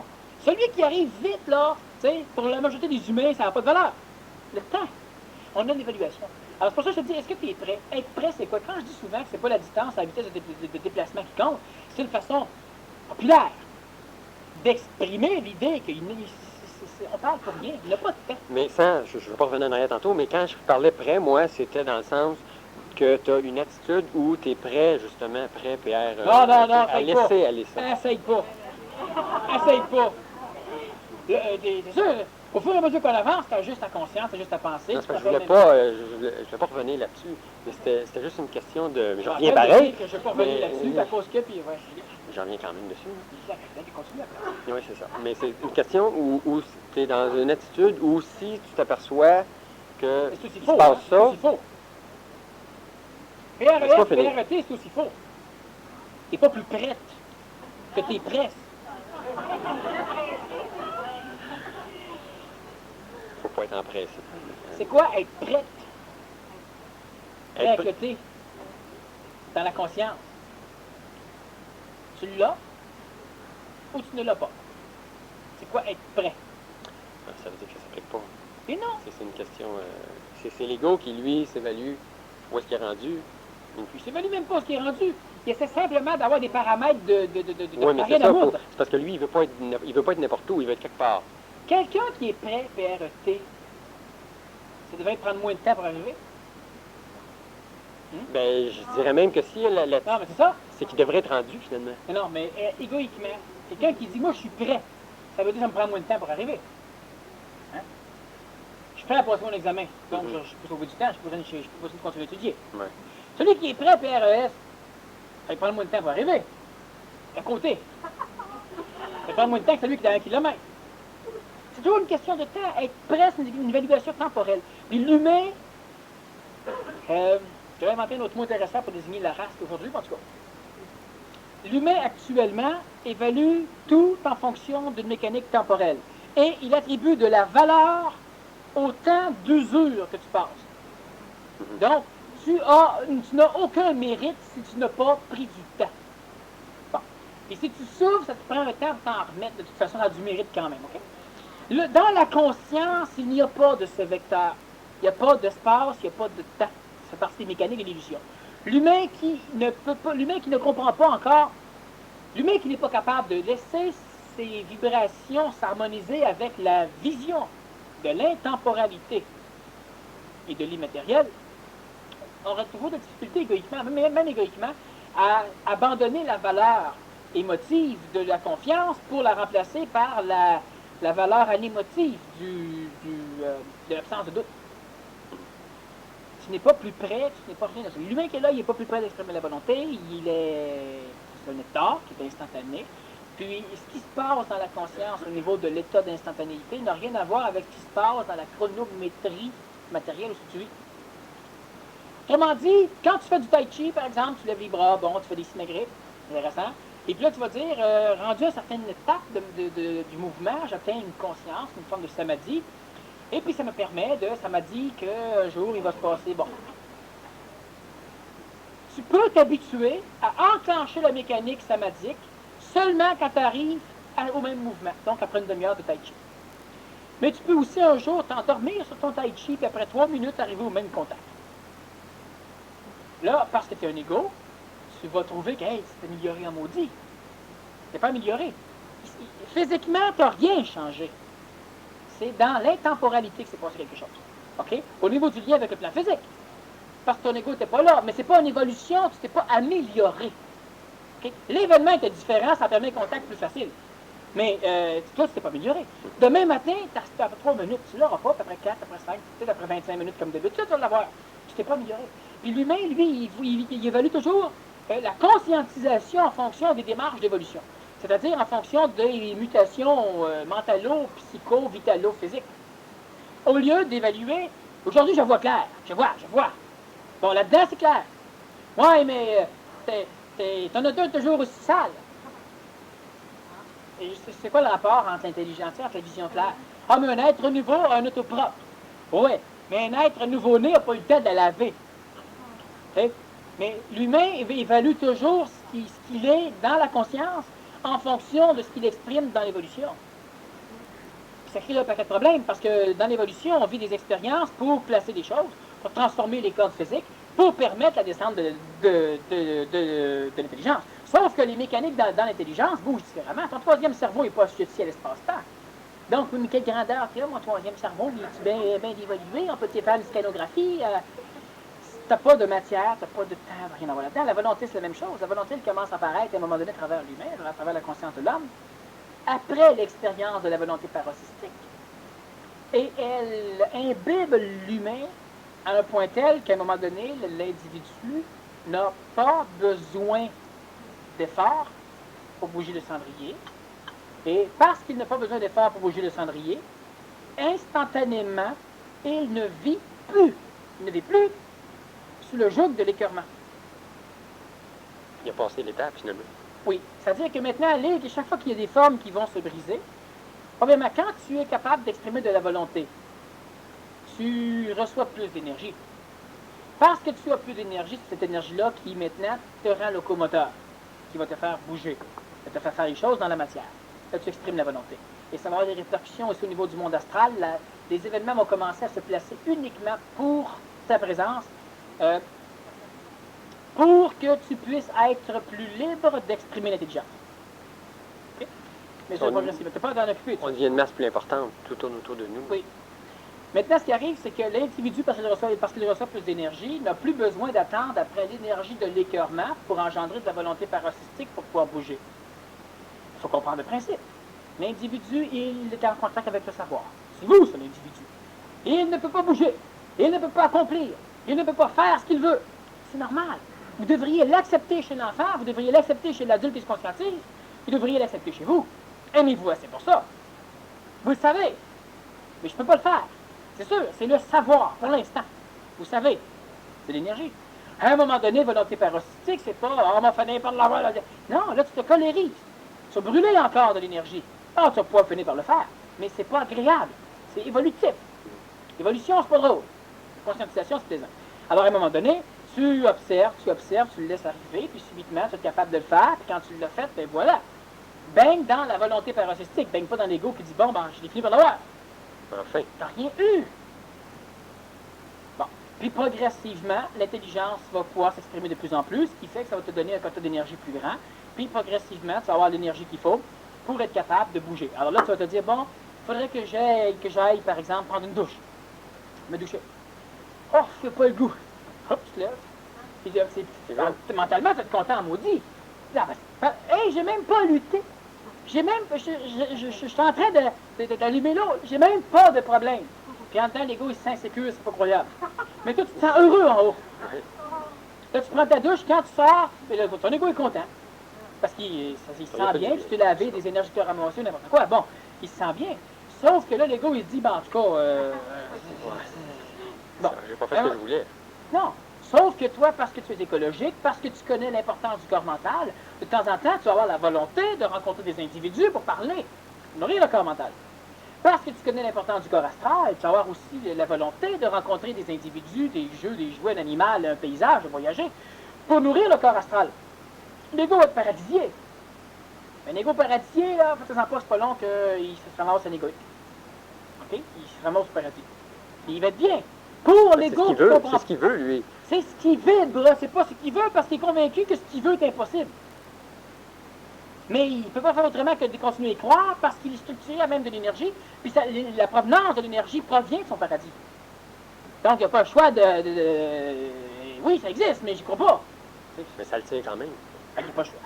Celui qui arrive vite, là, tu sais, pour la majorité des humains, ça n'a pas de valeur. Le temps. On a une évaluation. Alors, c'est pour ça que je te dis, est-ce que tu es prêt? Être prêt, c'est quoi? Quand je dis souvent que c'est pas la distance, la vitesse de déplacement qui compte, c'est une façon populaire d'exprimer l'idée qu'on parle pour rien. Il n'y a pas de temps. Mais sans, je ne veux pas revenir en arrière tantôt, mais quand je parlais prêt, moi, c'était dans le sens que tu as une attitude où tu es prêt, justement, prêt, PR, Non, à essaye pas. laisser aller ça. Essaye pas. Essaye pas. C'est sûr, au fur et à mesure qu'on avance, tu as juste ta conscience, tu as juste ta pensée. Non, je ne voulais pas revenir là-dessus, mais c'était juste une question de... Je reviens pareil. Je ne vais pas revenir là-dessus, à cause que, puis ouais. J'en reviens quand même dessus. Continue après. Oui, c'est ça. Mais c'est une question où tu es dans une attitude où si tu t'aperçois que C'est aussi il faux. se passe C'est ça, aussi faux. Laisse-moi PRES, finir. PRET, c'est aussi faux. Tu n'es pas plus prête que tu es presse. faut pas être empressé. C'est quoi être prête? Prêt Être avec le T. Dans la conscience. Tu l'as ou tu ne l'as pas? C'est quoi être prêt? Ça veut dire que ça ne s'applique pas. Et non. C'est une question... c'est l'ego qui, lui, s'évalue où est-ce qu'il est rendu. Il ne s'évalue même pas ce qui est rendu. Il essaie simplement d'avoir des paramètres de Oui, mais rien c'est à ça. moudre. C'est parce que lui, il veut pas être n'importe où. Il veut être quelque part. Quelqu'un qui est prêt, PRET, ça devrait prendre moins de temps pour arriver. Ben, je dirais même que si Non, mais c'est ça. c'est qu'il devrait être rendu, finalement. Mais non, mais égoïquement, quelqu'un qui dit, moi, je suis prêt, ça veut dire que ça me prend moins de temps pour arriver. Hein? Je suis prêt à passer mon examen. Donc, je peux sauver du temps, je peux continuer à étudier. Ouais. Celui qui est prêt à PRES, ça va prendre moins de temps pour arriver. À côté. Ça va prendre moins de temps que celui qui est à 1 kilomètre. C'est toujours une question de temps. Être prêt, c'est une évaluation temporelle. Puis l'humain, j'avais inventé un autre mot intéressant pour désigner la race aujourd'hui, en tout cas. L'humain, actuellement, évalue tout en fonction d'une mécanique temporelle. Et il attribue de la valeur au temps d'usure que tu passes. Donc, tu n'as aucun mérite si tu n'as pas pris du temps. Bon. Et si tu souffres, ça te prend un temps de t'en remettre. De toute façon, tu as du mérite quand même, OK? Dans la conscience, il n'y a pas de ce vecteur. Il n'y a pas d'espace, il n'y a pas de temps. Ça fait partie des mécaniques et de l'illusion. L'humain qui ne comprend pas encore, l'humain qui n'est pas capable de laisser ses vibrations s'harmoniser avec la vision de l'intemporalité et de l'immatériel, aura toujours des difficultés égoïquement, même égoïquement, à abandonner la valeur émotive de la confiance pour la remplacer par la valeur anémotive de l'absence de doute. Tu n'es pas plus prêt, tu n'es pas rien. L'humain qui est là, il n'est pas plus prêt d'exprimer la volonté, c'est un nectar qui est instantané. Puis, ce qui se passe dans la conscience au niveau de l'état d'instantanéité n'a rien à voir avec ce qui se passe dans la chronométrie matérielle où tu vis. Autrement dit, quand tu fais du tai chi, par exemple, tu lèves les bras, bon, tu fais des symétriques, intéressant. Et puis là, tu vas dire, rendu à certaines étapes du mouvement, j'obtiens une conscience, une forme de samadhi. Et puis ça me permet ça m'a dit qu'un jour, il va se passer, bon. Tu peux t'habituer à enclencher la mécanique samadhique seulement quand tu arrives au même mouvement, donc après une demi-heure de tai chi. Mais tu peux aussi un jour t'endormir sur ton tai chi, puis après 3 minutes, arriver au même contact. Là, parce que tu es un ego, tu vas trouver que, hey, c'est amélioré en maudit. C'est pas amélioré. physiquement, tu n'as rien changé. C'est dans l'intemporalité que s'est passé quelque chose. OK? Au niveau du lien avec le plan physique. Parce que ton ego n'était pas là, mais c'est pas une évolution, tu t'es pas amélioré. Okay? L'événement était différent, ça permet un contact plus facile. Mais toi, tu t'es pas amélioré. Demain matin, tu as après 3 minutes, tu l'auras pas, puis après 4, après 5, peut-être après 25 minutes comme d'habitude, tu vas l'avoir. Tu t'es pas amélioré. Puis l'humain, lui, il évalue toujours la conscientisation en fonction des démarches d'évolution. C'est-à-dire en fonction des mutations mentalo-psycho-vitalo-physiques. Au lieu d'évaluer, aujourd'hui, je vois clair, je vois. Bon, là-dedans, c'est clair. Ouais, mais ton auto est toujours aussi sale. Et c'est quoi le rapport entre l'intelligence et la vision claire? Ah, mais un être nouveau a un auto propre. Oui, mais un être nouveau-né n'a pas eu le temps de la laver. Okay? Mais l'humain évalue toujours ce qu'il est dans la conscience en fonction de ce qu'il exprime dans l'évolution. Ça crée un paquet de problèmes parce que dans l'évolution, on vit des expériences pour placer des choses, pour transformer les codes physiques, pour permettre la descente de l'intelligence. Sauf que les mécaniques dans l'intelligence bougent différemment. Ton troisième cerveau n'est pas assujetti à l'espace-temps. Donc, mais quelle grandeur tu as, mon troisième cerveau, il est bien évolué, on peut te faire une scanographie. Tu n'as pas de matière, tu n'as pas de temps, rien à voir là-dedans. La volonté, c'est la même chose. La volonté, elle commence à apparaître à un moment donné à travers l'humain, à travers la conscience de l'homme, après l'expérience de la volonté paroxystique. Et elle imbibe l'humain à un point tel qu'à un moment donné, l'individu n'a pas besoin d'effort pour bouger le cendrier. Et parce qu'il n'a pas besoin d'effort pour bouger le cendrier, instantanément, il ne vit plus. Il ne vit plus sous le joug de l'écœurement. Il a passé l'étape, finalement. Oui, c'est-à-dire que maintenant, chaque fois qu'il y a des formes qui vont se briser, probablement, quand tu es capable d'exprimer de la volonté, tu reçois plus d'énergie. Parce que tu as plus d'énergie, c'est cette énergie-là qui, maintenant, te rend locomoteur, qui va te faire bouger, va te faire faire les choses dans la matière. Là, tu exprimes la volonté. Et ça va avoir des répercussions aussi au niveau du monde astral. Les événements vont commencer à se placer uniquement pour ta présence, pour que tu puisses être plus libre d'exprimer l'intelligence. Okay? Mais c'est progressif. Tu n'as pas d'en occuper. On devient une masse plus importante, tout tourne autour de nous. Oui. Maintenant, ce qui arrive, c'est que l'individu, parce qu'il reçoit plus d'énergie, n'a plus besoin d'attendre après l'énergie de l'écœurement pour engendrer de la volonté paroxystique pour pouvoir bouger. Il faut comprendre le principe. L'individu, il est en contact avec le savoir. C'est vous, c'est l'individu. Il ne peut pas bouger. Il ne peut pas accomplir. Il ne peut pas faire ce qu'il veut. C'est normal. Vous devriez l'accepter chez l'enfant, vous devriez l'accepter chez l'adulte qui se conscientise, vous devriez l'accepter chez vous. Aimez-vous assez pour ça. Vous le savez. Mais je ne peux pas le faire. C'est sûr, c'est le savoir, pour l'instant. Vous savez, c'est l'énergie. À un moment donné, volonté paroxystique, c'est pas « on m'a fini par l'avoir ». Non, là, tu te colérises. Tu vas brûler encore de l'énergie. Ah, tu vas pouvoir finir par le faire. Mais c'est pas agréable. C'est évolutif. L'évolution, c'est pas drôle. La conscientisation, c'est plaisant. Alors, à un moment donné, tu observes, tu le laisses arriver, puis subitement, tu es capable de le faire, puis quand tu l'as fait, ben voilà. Baigne dans la volonté paroxystique, baigne pas dans l'ego qui dit « bon, ben, je l'ai fini par l'avoir ». Enfin. T'as rien eu. Bon. Puis progressivement, l'intelligence va pouvoir s'exprimer de plus en plus, ce qui fait que ça va te donner un quota d'énergie plus grand. Puis progressivement, tu vas avoir l'énergie qu'il faut pour être capable de bouger. Alors là, tu vas te dire, bon, il faudrait que j'aille, par exemple, prendre une douche. Me doucher. Oh, je n'ai pas le goût. Hop, tu te lèves. Puis, mentalement, tu es content, maudit. Hey, j'ai même pas lutté. Je suis en train d'allumer l'eau. J'ai même pas de problème. Puis en même temps, l'ego, il se sent insécure, c'est pas croyable. Mais toi, tu te sens heureux en haut. Là, tu prends ta douche, quand tu sors, là, ton ego est content. Parce qu'il se sent bien, tu t'es lavé, des énergies que tu as ramassées, n'importe quoi. Bon, il se sent bien. Sauf que là, l'ego, il se dit, ben, en tout cas, bon. J'ai pas fait ce que je voulais. Non. Sauf que toi, parce que tu es écologique, parce que tu connais l'importance du corps mental, de temps en temps, tu vas avoir la volonté de rencontrer des individus pour parler, nourrir le corps mental. Parce que tu connais l'importance du corps astral, tu vas avoir aussi la volonté de rencontrer des individus, des jeux, des jouets, un animal, un paysage, de voyager, pour nourrir le corps astral. L'ego va être paradisier. Un égo paradisier, là, faites-en pas, c'est pas long qu'il se ramasse un égoïque. OK? Il se ramasse au paradis. Et il va être bien. Pour l'ego, c'est ce qu'il veut, lui. C'est ce qu'il vibre, c'est pas ce qu'il veut parce qu'il est convaincu que ce qu'il veut est impossible. Mais il ne peut pas faire autrement que de continuer à y croire parce qu'il est structuré à même de l'énergie, puis la provenance de l'énergie provient de son paradis. Donc, il n'y a pas le choix Oui, ça existe, mais j'y crois pas. Mais ça le tient quand même. Il n'y a pas le choix.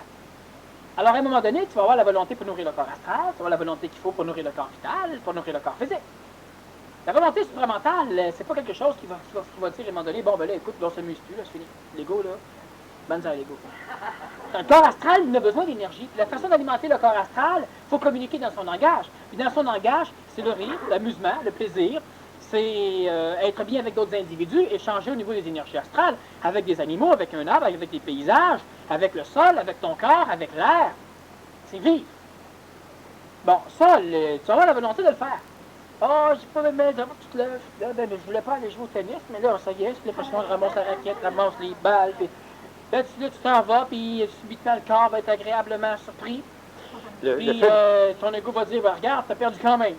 Alors, à un moment donné, tu vas avoir la volonté pour nourrir le corps astral, tu vas avoir la volonté qu'il faut pour nourrir le corps vital, pour nourrir le corps physique. La volonté supramentale, c'est pas quelque chose qui va dire à un moment donné, bon, ben là, écoute, là, on s'amuse-tu, là, c'est fini. L'ego, là, banzai, l'ego. Un corps astral, il a besoin d'énergie. La façon d'alimenter le corps astral, il faut communiquer dans son langage. Puis dans son langage, c'est le rire, l'amusement, le plaisir, c'est être bien avec d'autres individus, échanger au niveau des énergies astrales, avec des animaux, avec un arbre, avec des paysages, avec le sol, avec ton corps, avec l'air. C'est vivre. Bon, ça, tu vas avoir la volonté de le faire. Oh, j'ai pas aimé, d'abord tu te lèves. Là, ben, je voulais pas aller jouer au tennis, mais là, ça y est, les prochains ramasse la raquette, ramasse les balles, puis là, tu t'en vas, puis subitement, le corps va être agréablement surpris. Puis ton ego va dire, ben, regarde, t'as perdu quand même.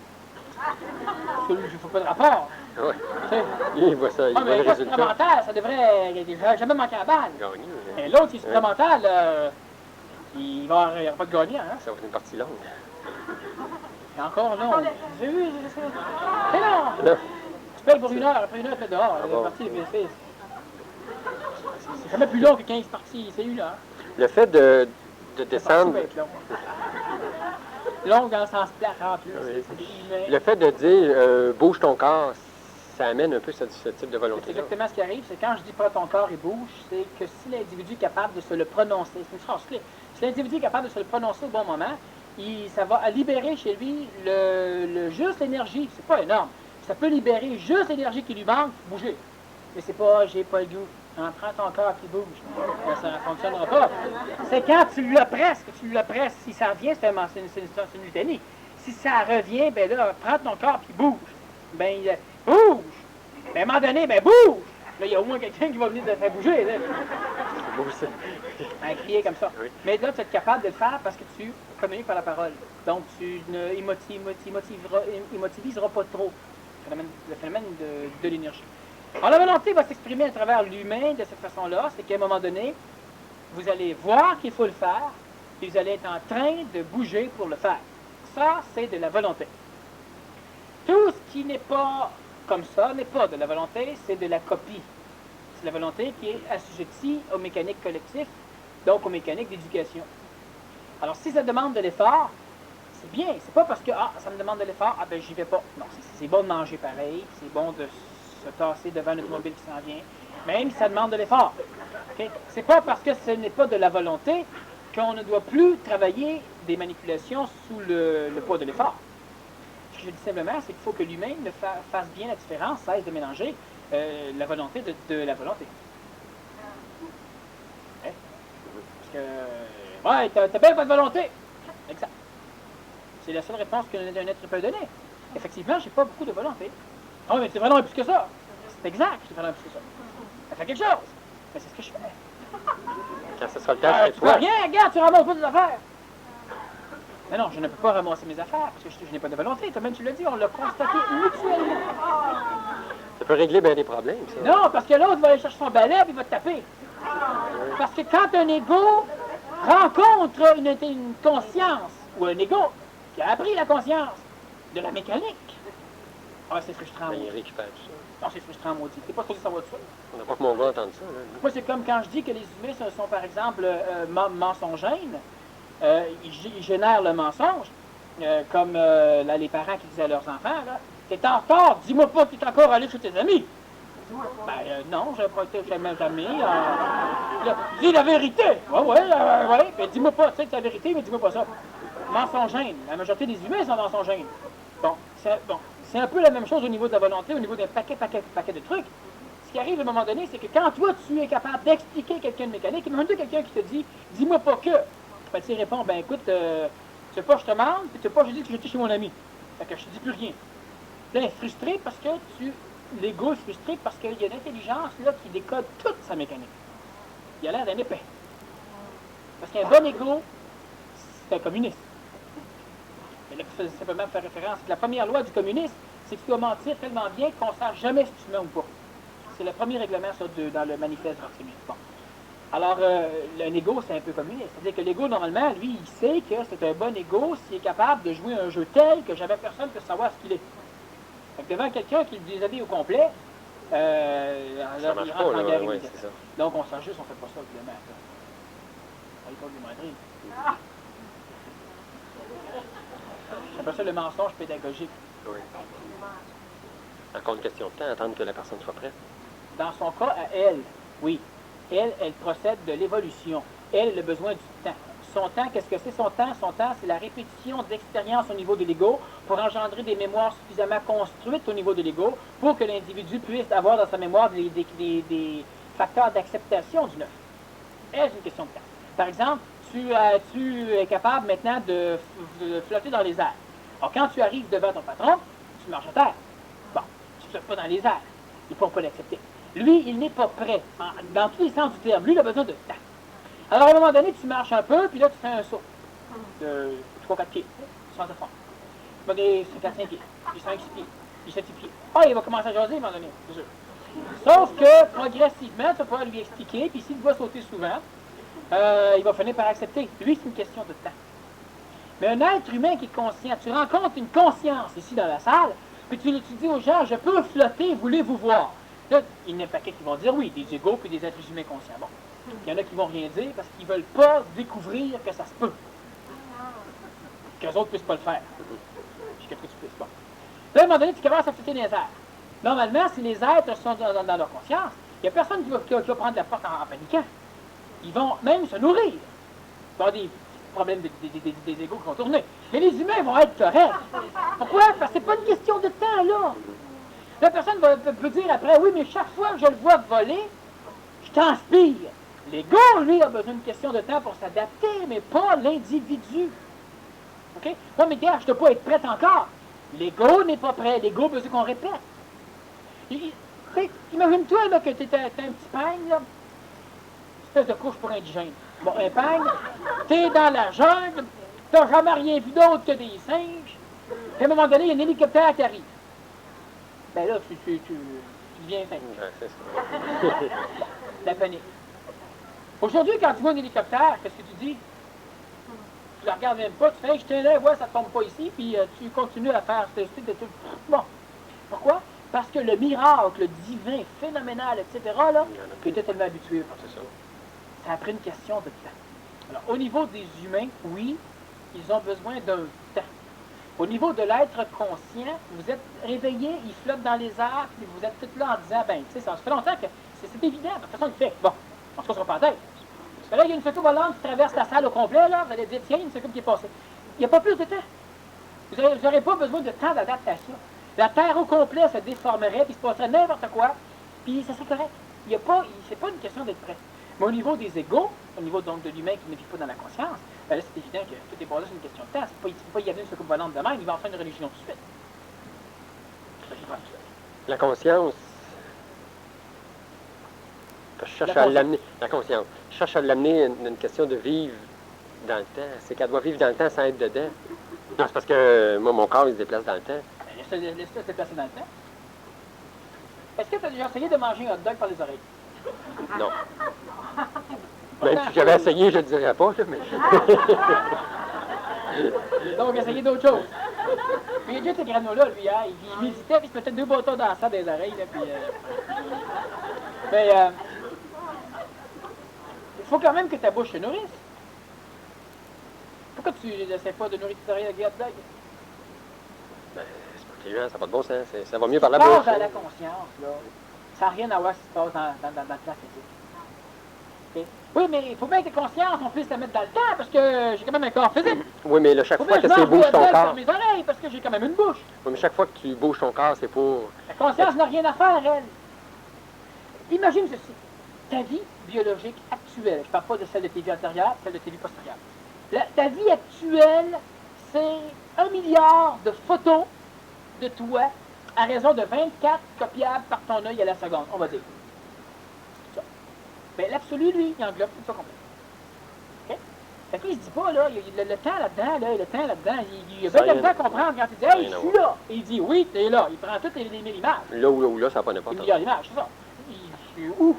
Parce que lui, il ne faut pas de rapport. Oui. Il voit ça, il voit le résultat. Supramental, ça devrait jamais manquer la balle. Gagner. Et l'autre, qui est supramental, il va n'y aura pas de gagnant. Hein? Ça va être une partie longue. Et encore non. J'ai vu, c'est long. Non. Tu payes pour une heure, après une heure, tu es dehors. La partie, c'est jamais plus long que 15 parties, c'est une heure. Le fait de descendre... Long dans le sens plat en plus. Oui. Le fait de dire bouge ton corps, ça amène un peu ce type de volonté. C'est exactement ce qui arrive, c'est quand je dis prends ton corps et bouge, c'est que si l'individu est capable de se le prononcer, c'est une phrase clé, si l'individu est capable de se le prononcer au bon moment, ça va libérer chez lui juste l'énergie, c'est pas énorme, ça peut libérer juste l'énergie qui lui manque pour bouger. Mais c'est pas j'ai pas le goût. Prends ton corps qui bouge. Ça ne fonctionnera pas. C'est quand tu l'oppresses, si ça revient, c'est une litanie. Si ça revient, ben là, prends ton corps puis bouge. Ben, bouge! Ben, à un moment donné, ben, bouge! Là, il y a au moins quelqu'un qui va venir te faire bouger, là. C'est beau, ça. Crier comme ça. Oui. Mais là, tu es capable de le faire parce que tu communiques par la parole. Donc, tu ne immobiliseras pas trop le phénomène de l'énergie. Alors, la volonté va s'exprimer à travers l'humain de cette façon-là, c'est qu'à un moment donné, vous allez voir qu'il faut le faire, et vous allez être en train de bouger pour le faire. Ça, c'est de la volonté. Tout ce qui n'est pas comme ça n'est pas de la volonté, c'est de la copie. C'est la volonté qui est assujettie aux mécaniques collectives, donc aux mécaniques d'éducation. Alors, si ça demande de l'effort, c'est bien. C'est pas parce que, ça me demande de l'effort, ben j'y vais pas. Non, c'est bon de manger pareil, c'est bon de se tasser devant un automobile qui s'en vient, même si ça demande de l'effort. Okay? C'est pas parce que ce n'est pas de la volonté qu'on ne doit plus travailler des manipulations sous le poids de l'effort. Ce que je dis simplement, c'est qu'il faut que l'humain fasse bien la différence, cesse de mélanger la volonté de la volonté. Hein? Parce que, t'as bien pas de volonté. Exact. C'est la seule réponse qu'un être peut donner. Effectivement, j'ai pas beaucoup de volonté. Ah, mais c'est vraiment plus que ça. C'est exact, c'est vraiment plus que ça. Ça fait quelque chose. Mais c'est ce que je fais. Quand ce sera le temps, tu fais rien, regarde, tu ramasses pas tes affaires. Mais non, je ne peux pas ramasser mes affaires parce que je n'ai pas de volonté. Toi-même, tu l'as dit, on l'a constaté mutuellement. Ça peut régler bien des problèmes, ça. Non, parce que l'autre va aller chercher son balai et il va te taper. Parce que quand un ego rencontre une conscience, ou un ego qui a appris la conscience de la mécanique, c'est frustrant. Il récupère tout ça. Non, c'est frustrant, maudit. T'es pas supposé savoir de ça. On n'a pas que mon gars entende ça. Là. Moi, c'est comme quand je dis que les humains sont par exemple, mensongènes. Ils génèrent le mensonge, comme les parents qui disaient à leurs enfants, là, t'es en retard, dis-moi pas que tu es encore allé chez tes amis. Non, je n'ai pas été jamais. Dis la vérité. Ouais. Mais dis-moi pas, tu sais, c'est la vérité, mais dis-moi pas ça. Mensongène. La majorité des humains sont mensongènes. Bon, c'est un peu la même chose au niveau de la volonté, au niveau d'un paquet de trucs. Ce qui arrive à un moment donné, c'est que quand toi, tu es capable d'expliquer quelqu'un de mécanique, même quelqu'un qui te dit, dis-moi pas que, ben, tu réponds, ben écoute, tu sais pas, je te demande, puis tu sais pas, je dis que j'étais chez mon ami. Fait que je te dis plus rien. Là, il est frustré parce que l'ego est frustré parce qu'il y a l'intelligence là qui décode toute sa mécanique. Il a l'air d'un épais. Parce qu'un bon ego, c'est un communiste. Et là, il faut simplement faire référence. La première loi du communisme, c'est que tu dois mentir tellement bien qu'on ne sache jamais si tu mens ou pas. C'est le premier règlement ça, dans le manifeste d'Artémis. Bon. Alors, un ego, c'est un peu comme lui. C'est-à-dire que l'ego, normalement, lui, il sait que c'est un bon ego s'il est capable de jouer un jeu tel que jamais personne ne peut savoir ce qu'il est. Fait que devant quelqu'un qui le déshabille au complet, Ça alors, marche il pas, rentre en là, guerre ouais, immédiate. c'est ça. Donc, on s'ajuste, on fait pas ça, évidemment. On est pas du moindre. J'appelle ça le mensonge pédagogique. Oui. Encore une question de temps, attendre que la personne soit prête. Dans son cas, à elle, oui. Elle procède de l'évolution. Elle a besoin du temps. Son temps, qu'est-ce que c'est son temps? Son temps, c'est la répétition d'expériences au niveau de l'ego pour engendrer des mémoires suffisamment construites au niveau de l'ego pour que l'individu puisse avoir dans sa mémoire des facteurs d'acceptation du neuf. Elle, c'est une question de temps. Par exemple, tu es capable maintenant de flotter dans les airs. Alors, quand tu arrives devant ton patron, tu marches à terre. Bon, tu ne flottes pas dans les airs. Ils ne pourront pas l'accepter. Lui, il n'est pas prêt. Dans tous les sens du terme, lui, il a besoin de temps. Alors, à un moment donné, tu marches un peu, puis là, tu fais un saut de 3-4 pieds, sans effort. Tu vas des 4-5 pieds, puis 5-6 pieds, puis 7 pieds. Ah, il va commencer à jaser à un moment donné, c'est sûr. Sauf que, progressivement, tu vas pouvoir lui expliquer, puis s'il doit sauter souvent, il va finir par accepter. Lui, c'est une question de temps. Mais un être humain qui est conscient, tu rencontres une conscience ici dans la salle, puis tu dis aux gens, je peux flotter, voulez-vous voir? Là, il y en a un paquet qui vont dire oui, des égaux puis des êtres humains conscients. Bon. Il y en a qui vont rien dire parce qu'ils ne veulent pas découvrir que ça se peut. Qu'eux autres ne puissent pas le faire. Jusqu'à ce que tu puisses pas. Là, à un moment donné, tu commences à flotter dans les airs. Normalement, si les êtres sont dans leur conscience, il n'y a personne qui va prendre la porte en paniquant. Ils vont même se nourrir. Il va y avoir des problèmes des égaux qui vont tourner. Mais les humains vont être corrects. Pourquoi? Parce que c'est pas une question de temps, là. La personne peut dire après, oui, mais chaque fois que je le vois voler, je t'inspire. L'ego, lui, a besoin d'une question de temps pour s'adapter, mais pas l'individu. OK? Moi, mais gars, je ne dois pas être prête encore. L'ego n'est pas prêt. L'ego a besoin qu'on répète. Imagine-toi là, que tu es un petit peigne, là. Espèce de couche pour indigène. Bon, un peigne, tu es dans la jungle, tu n'as jamais rien vu d'autre que des singes. Puis à un moment donné, il y a un hélicoptère qui arrive. Ben là, tu deviens fin. C'est ça. La panique. Aujourd'hui, quand tu vois un hélicoptère, qu'est-ce que tu dis? Tu ne le regardes même pas, tu fais, je tiens là, ouais, ça ne tombe pas ici, puis tu continues à faire ce style de tout. Bon. Pourquoi? Parce que le miracle, le divin, phénoménal, etc., là, tu étais tellement habitué par ça. Ça a pris une question de temps. Alors, au niveau des humains, oui, ils ont besoin d'un temps. Au niveau de l'être conscient, vous êtes réveillé, il flotte dans les airs, puis vous êtes tout là en disant, ben, tu sais, ça fait longtemps que c'est évident, de toute façon, il fait. Bon, on se passera pas en tête. Là, il y a une photo volante qui traverse la salle au complet, là, vous allez dire, tiens, il y a une photo qui est passée. Il n'y a pas plus de temps. Vous n'aurez pas besoin de temps d'adaptation. La Terre au complet se déformerait, puis il se passerait n'importe quoi, puis ça serait correct. C'est pas une question d'être prêt. Mais au niveau des égaux, au niveau donc de l'humain qui ne vit pas dans la conscience, ben là, c'est évident que tout est basé sur une question de temps. Il ne faut pas y aller une soucoupe volante de même, il va en faire une religion tout de suite. La conscience, je cherche à l'amener, la conscience, je cherche à l'amener une question de vivre dans le temps. C'est qu'elle doit vivre dans le temps sans être dedans. Non, c'est parce que moi, mon corps, il se déplace dans le temps. Laisse-le se déplacer dans le temps. Est-ce que tu as déjà essayé de manger un hot dog par les oreilles? Non. Même si j'avais essayé, je ne le dirais pas, là, mais... Donc, essayez d'autres choses. Puis, il y a déjà ces granos-là, lui, hein, il méditait, puis il se mettait 2 bâtons dans ça des oreilles, là, puis... Mais, il faut quand même que ta bouche se nourrisse. Pourquoi tu n'essaies pas de nourrir tes oreilles avec des hot dogs? Ben, c'est pas client, ça n'a pas de bon sens. Ça va mieux par la bouche. bouche. Dans la conscience, là. Ça n'a rien à voir ce qui se passe dans le plan physique. Okay? Oui, mais il faut bien que tes consciences, on puisse la mettre dans le temps, parce que j'ai quand même un corps physique. Oui, mais là, chaque faut fois que tu bouges ton corps... mes oreilles, parce que j'ai quand même une bouche. Oui, mais chaque fois que tu bouges ton corps, c'est pour... La conscience n'a rien à faire, elle. Imagine ceci. Ta vie biologique actuelle, je ne parle pas de celle de tes vies antérieures, celle de tes vies postérieures. Ta vie actuelle, c'est 1 milliard de photos de toi à raison de 24 copiables par ton œil à la seconde, on va dire. Ça. Mais l'absolu, lui, il englobe tout ça complet. OK? Fait que lui, il se dit pas, là, il y a le temps là-dedans, là, le temps là-dedans. Il a bien de temps à comprendre quand il dit, hey, je suis là. Et il dit, oui, t'es là. Il prend toutes les 1000 images. Là ou là, ça n'a pas n'importe quoi. 1 milliard d'images, c'est ça. Je suis où?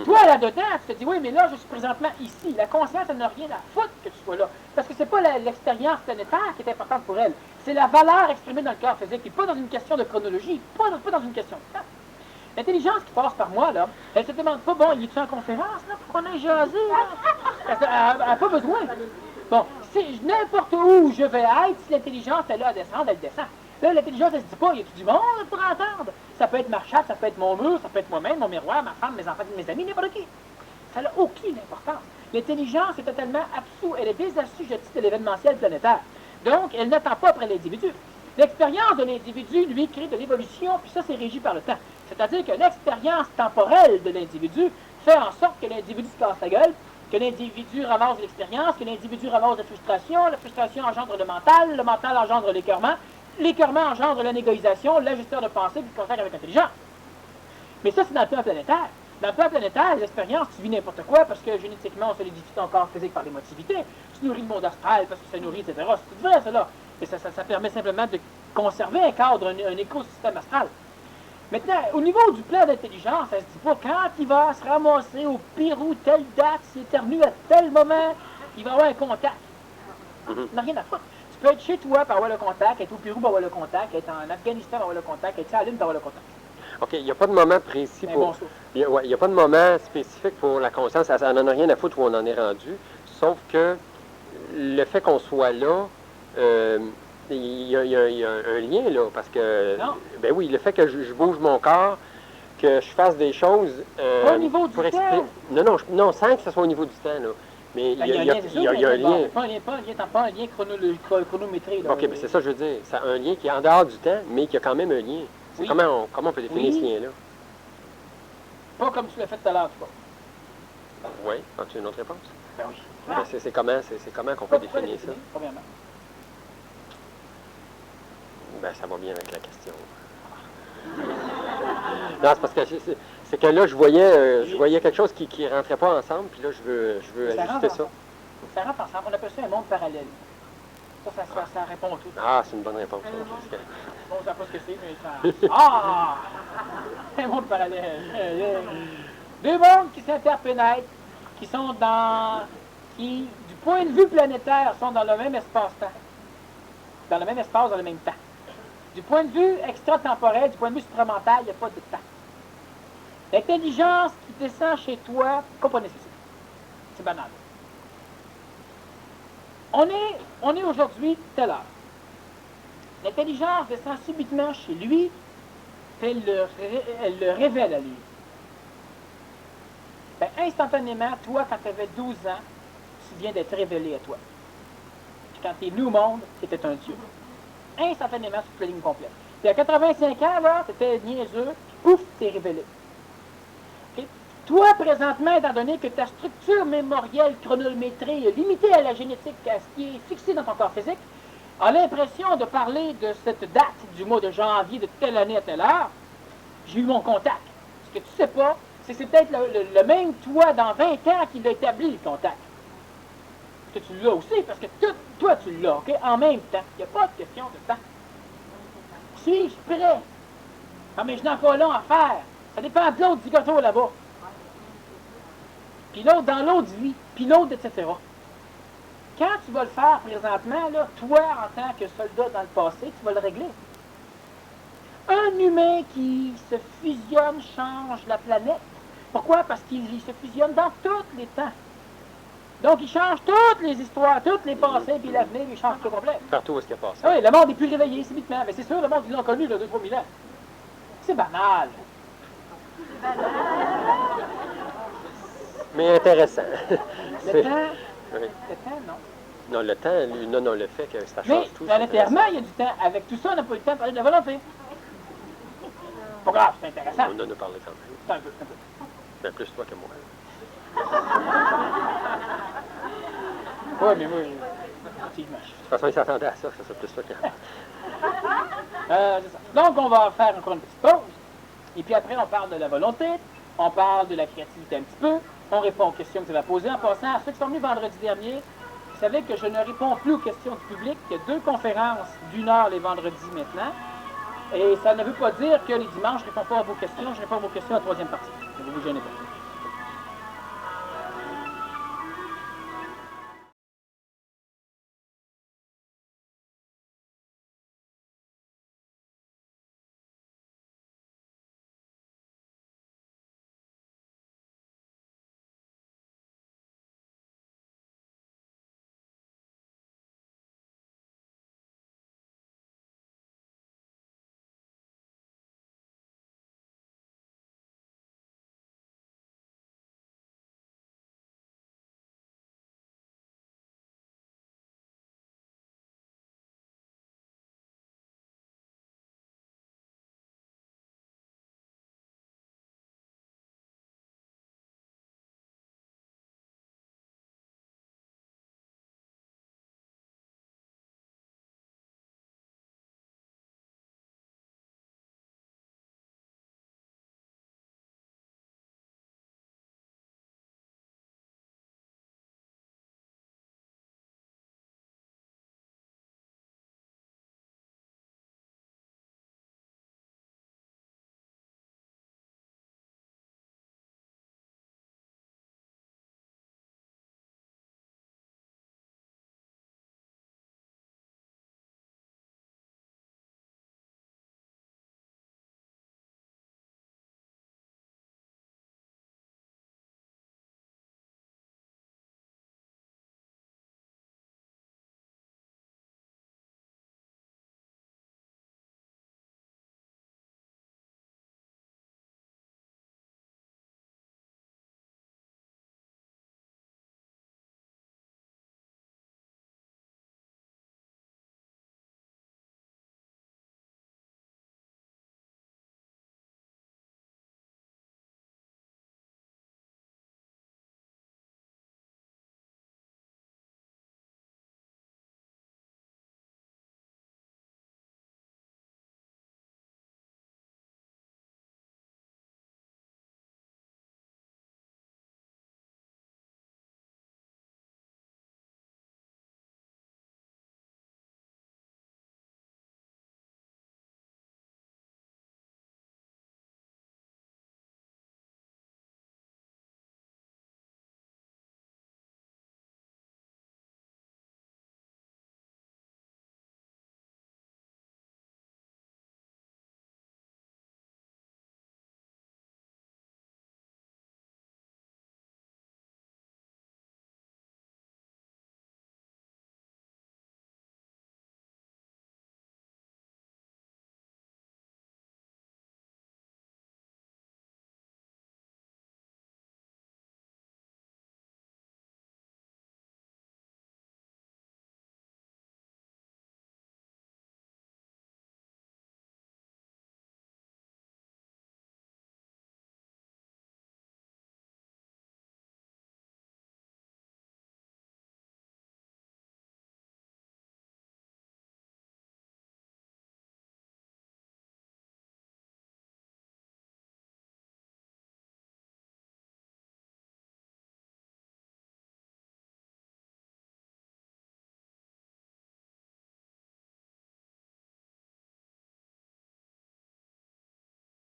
Toi, là-dedans, tu te dis, oui, mais là, je suis présentement ici. La conscience, elle n'a rien à foutre que tu sois là. Parce que c'est pas l'expérience planétaire qui est importante pour elle. C'est la valeur exprimée dans le corps physique, et pas dans une question de chronologie, pas dans une question de temps. L'intelligence qui passe par moi, là, elle se demande pas, bon, il est-tu en conférence, là, pour qu'on aille jaser, là? Elle n'a pas besoin. Bon, n'importe où je vais être, si l'intelligence est là à descendre, elle descend. Là, l'intelligence, elle se dit pas, il y a tout du monde pour entendre. Ça peut être ma chatte, ça peut être mon mur, ça peut être moi-même, mon miroir, ma femme, mes enfants, mes amis, n'importe qui. Ça n'a aucune importance. L'intelligence est totalement absous, elle est désassujettie de l'événementiel planétaire. Donc, elle n'attend pas après l'individu. L'expérience de l'individu, lui, crée de l'évolution, puis ça, c'est régi par le temps. C'est-à-dire que l'expérience temporelle de l'individu fait en sorte que l'individu se casse la gueule, que l'individu ramasse l'expérience, que l'individu ramasse la frustration engendre le mental engendre l'écœurement engendre l'anégoïsation, l'ajusteur de pensée, puis le contact avec l'intelligence. Mais ça, c'est dans le plan planétaire. Dans le plan planétaire, les expériences, tu vis n'importe quoi parce que génétiquement, on solidifie ton corps physique par l'émotivité. Tu nourris le monde astral parce que ça nourrit, etc. C'est tout vrai, ça, là. Et ça permet simplement de conserver un cadre, un écosystème astral. Maintenant, au niveau du plan d'intelligence, ça se dit pas quand il va se ramasser au Pérou, telle date, s'il éternue à tel moment, il va avoir un contact. Ça n'a rien à foutre. Tu peux être chez toi pour avoir le contact, être au Pérou pour avoir le contact, être en Afghanistan pour avoir le contact, être sur la Lune pour avoir le contact. OK, il n'y a pas de moment précis pour... Bon il n'y a pas de moment spécifique pour la conscience. Ça n'en a rien à foutre où on en est rendu. Sauf que le fait qu'on soit là, il y a un lien, là, parce que... Non. Ben oui, le fait que je bouge mon corps, que je fasse des choses... Pas au niveau du temps. Non, sans que ce soit au niveau du temps, là. Mais il y a un lien. Pas un lien chronométré. Là. OK, mais c'est ça que je veux dire. C'est un lien qui est en dehors du temps, mais qui a quand même un lien. Oui. Comment on peut définir ce lien-là? Pas comme tu l'as fait tout à l'heure, tu vois. Oui. As-tu une autre réponse? Ben oui. Ben, c'est comment qu'on peut définir ça? Premièrement. Ben, ça va bien avec la question. Non, c'est parce que c'est que là, je voyais quelque chose qui ne rentrait pas ensemble, puis là, je veux ajuster ça. Ça rentre ensemble. On appelle ça un monde parallèle. Ça répond au tout. Ah, c'est une bonne réponse. Ça. Bon, je ne sais pas ce que c'est, mais ça... Ah! Un monde parallèle. Deux mondes qui s'interpénètrent, qui sont qui, du point de vue planétaire, sont dans le même espace-temps. Dans le même espace, dans le même temps. Du point de vue extratemporel, du point de vue supramental, il n'y a pas de temps. L'intelligence qui descend chez toi, comprenez ceci. C'est banal. On est aujourd'hui telle heure. L'intelligence descend subitement chez lui, elle le révèle à lui. Ben, instantanément, toi, quand tu avais 12 ans, tu viens d'être révélé à toi. Puis quand tu es venu au monde, tu étais un Dieu. Instantanément, sur toute la ligne complète. Puis à 85 ans, là, tu étais niaiseux, puis pouf, tu es révélé. Okay? Toi, présentement, étant donné que ta structure mémorielle chronométrée est limitée à la génétique, à ce qui est fixé dans ton corps physique, a l'impression de parler de cette date du mois de janvier de telle année à telle heure, j'ai eu mon contact. Ce que tu ne sais pas, c'est que c'est peut-être le même toi dans 20 ans qui l'a établi, le contact. Que tu l'as aussi, parce que toi, tu l'as, OK? En même temps. Il n'y a pas de question de temps. Suis-je prêt? Ah, mais je n'ai pas long à faire. Ça dépend de l'autre zigoto là-bas. Puis l'autre dans l'autre vie, puis l'autre, etc. Quand tu vas le faire présentement, là, toi, en tant que soldat dans le passé, tu vas le régler. Un humain qui se fusionne change la planète. Pourquoi? Parce qu'il se fusionne dans tous les temps. Donc, il change toutes les histoires, toutes les passés, puis l'avenir, il change tout complet. Partout où est-ce qu'il a passé. Oui, le monde est plus réveillé subitement. Mais c'est sûr, le monde, ils l'ont connu, là, 2-3 000 ans. C'est banal. Mais intéressant. Le temps, Oui. le temps, non. Non, le temps, non, le fait que ça change Mais tout. dans l'enterrement, il y a du temps. Avec tout ça, on n'a pas eu le temps de parler de la volonté. Pas grave, c'est intéressant. On en a parlé quand même. C'est un peu. Ben, plus toi que moi. Oui, mais moi, effectivement. De toute façon, il s'attendait à ça, que ce soit plus toi que moi. C'est ça. Donc, on va faire encore une petite pause. Et puis après, on parle de la volonté, on parle de la créativité un petit peu, on répond aux questions que vous avez posées. En passant, à ceux qui sont venus vendredi dernier, vous savez que je ne réponds plus aux questions du public. Il y a 2 conférences d'1 heure les vendredis maintenant. Et ça ne veut pas dire que les dimanches, je ne réponds pas à vos questions, je réponds à vos questions à la 3e partie. Ne vous gênez pas.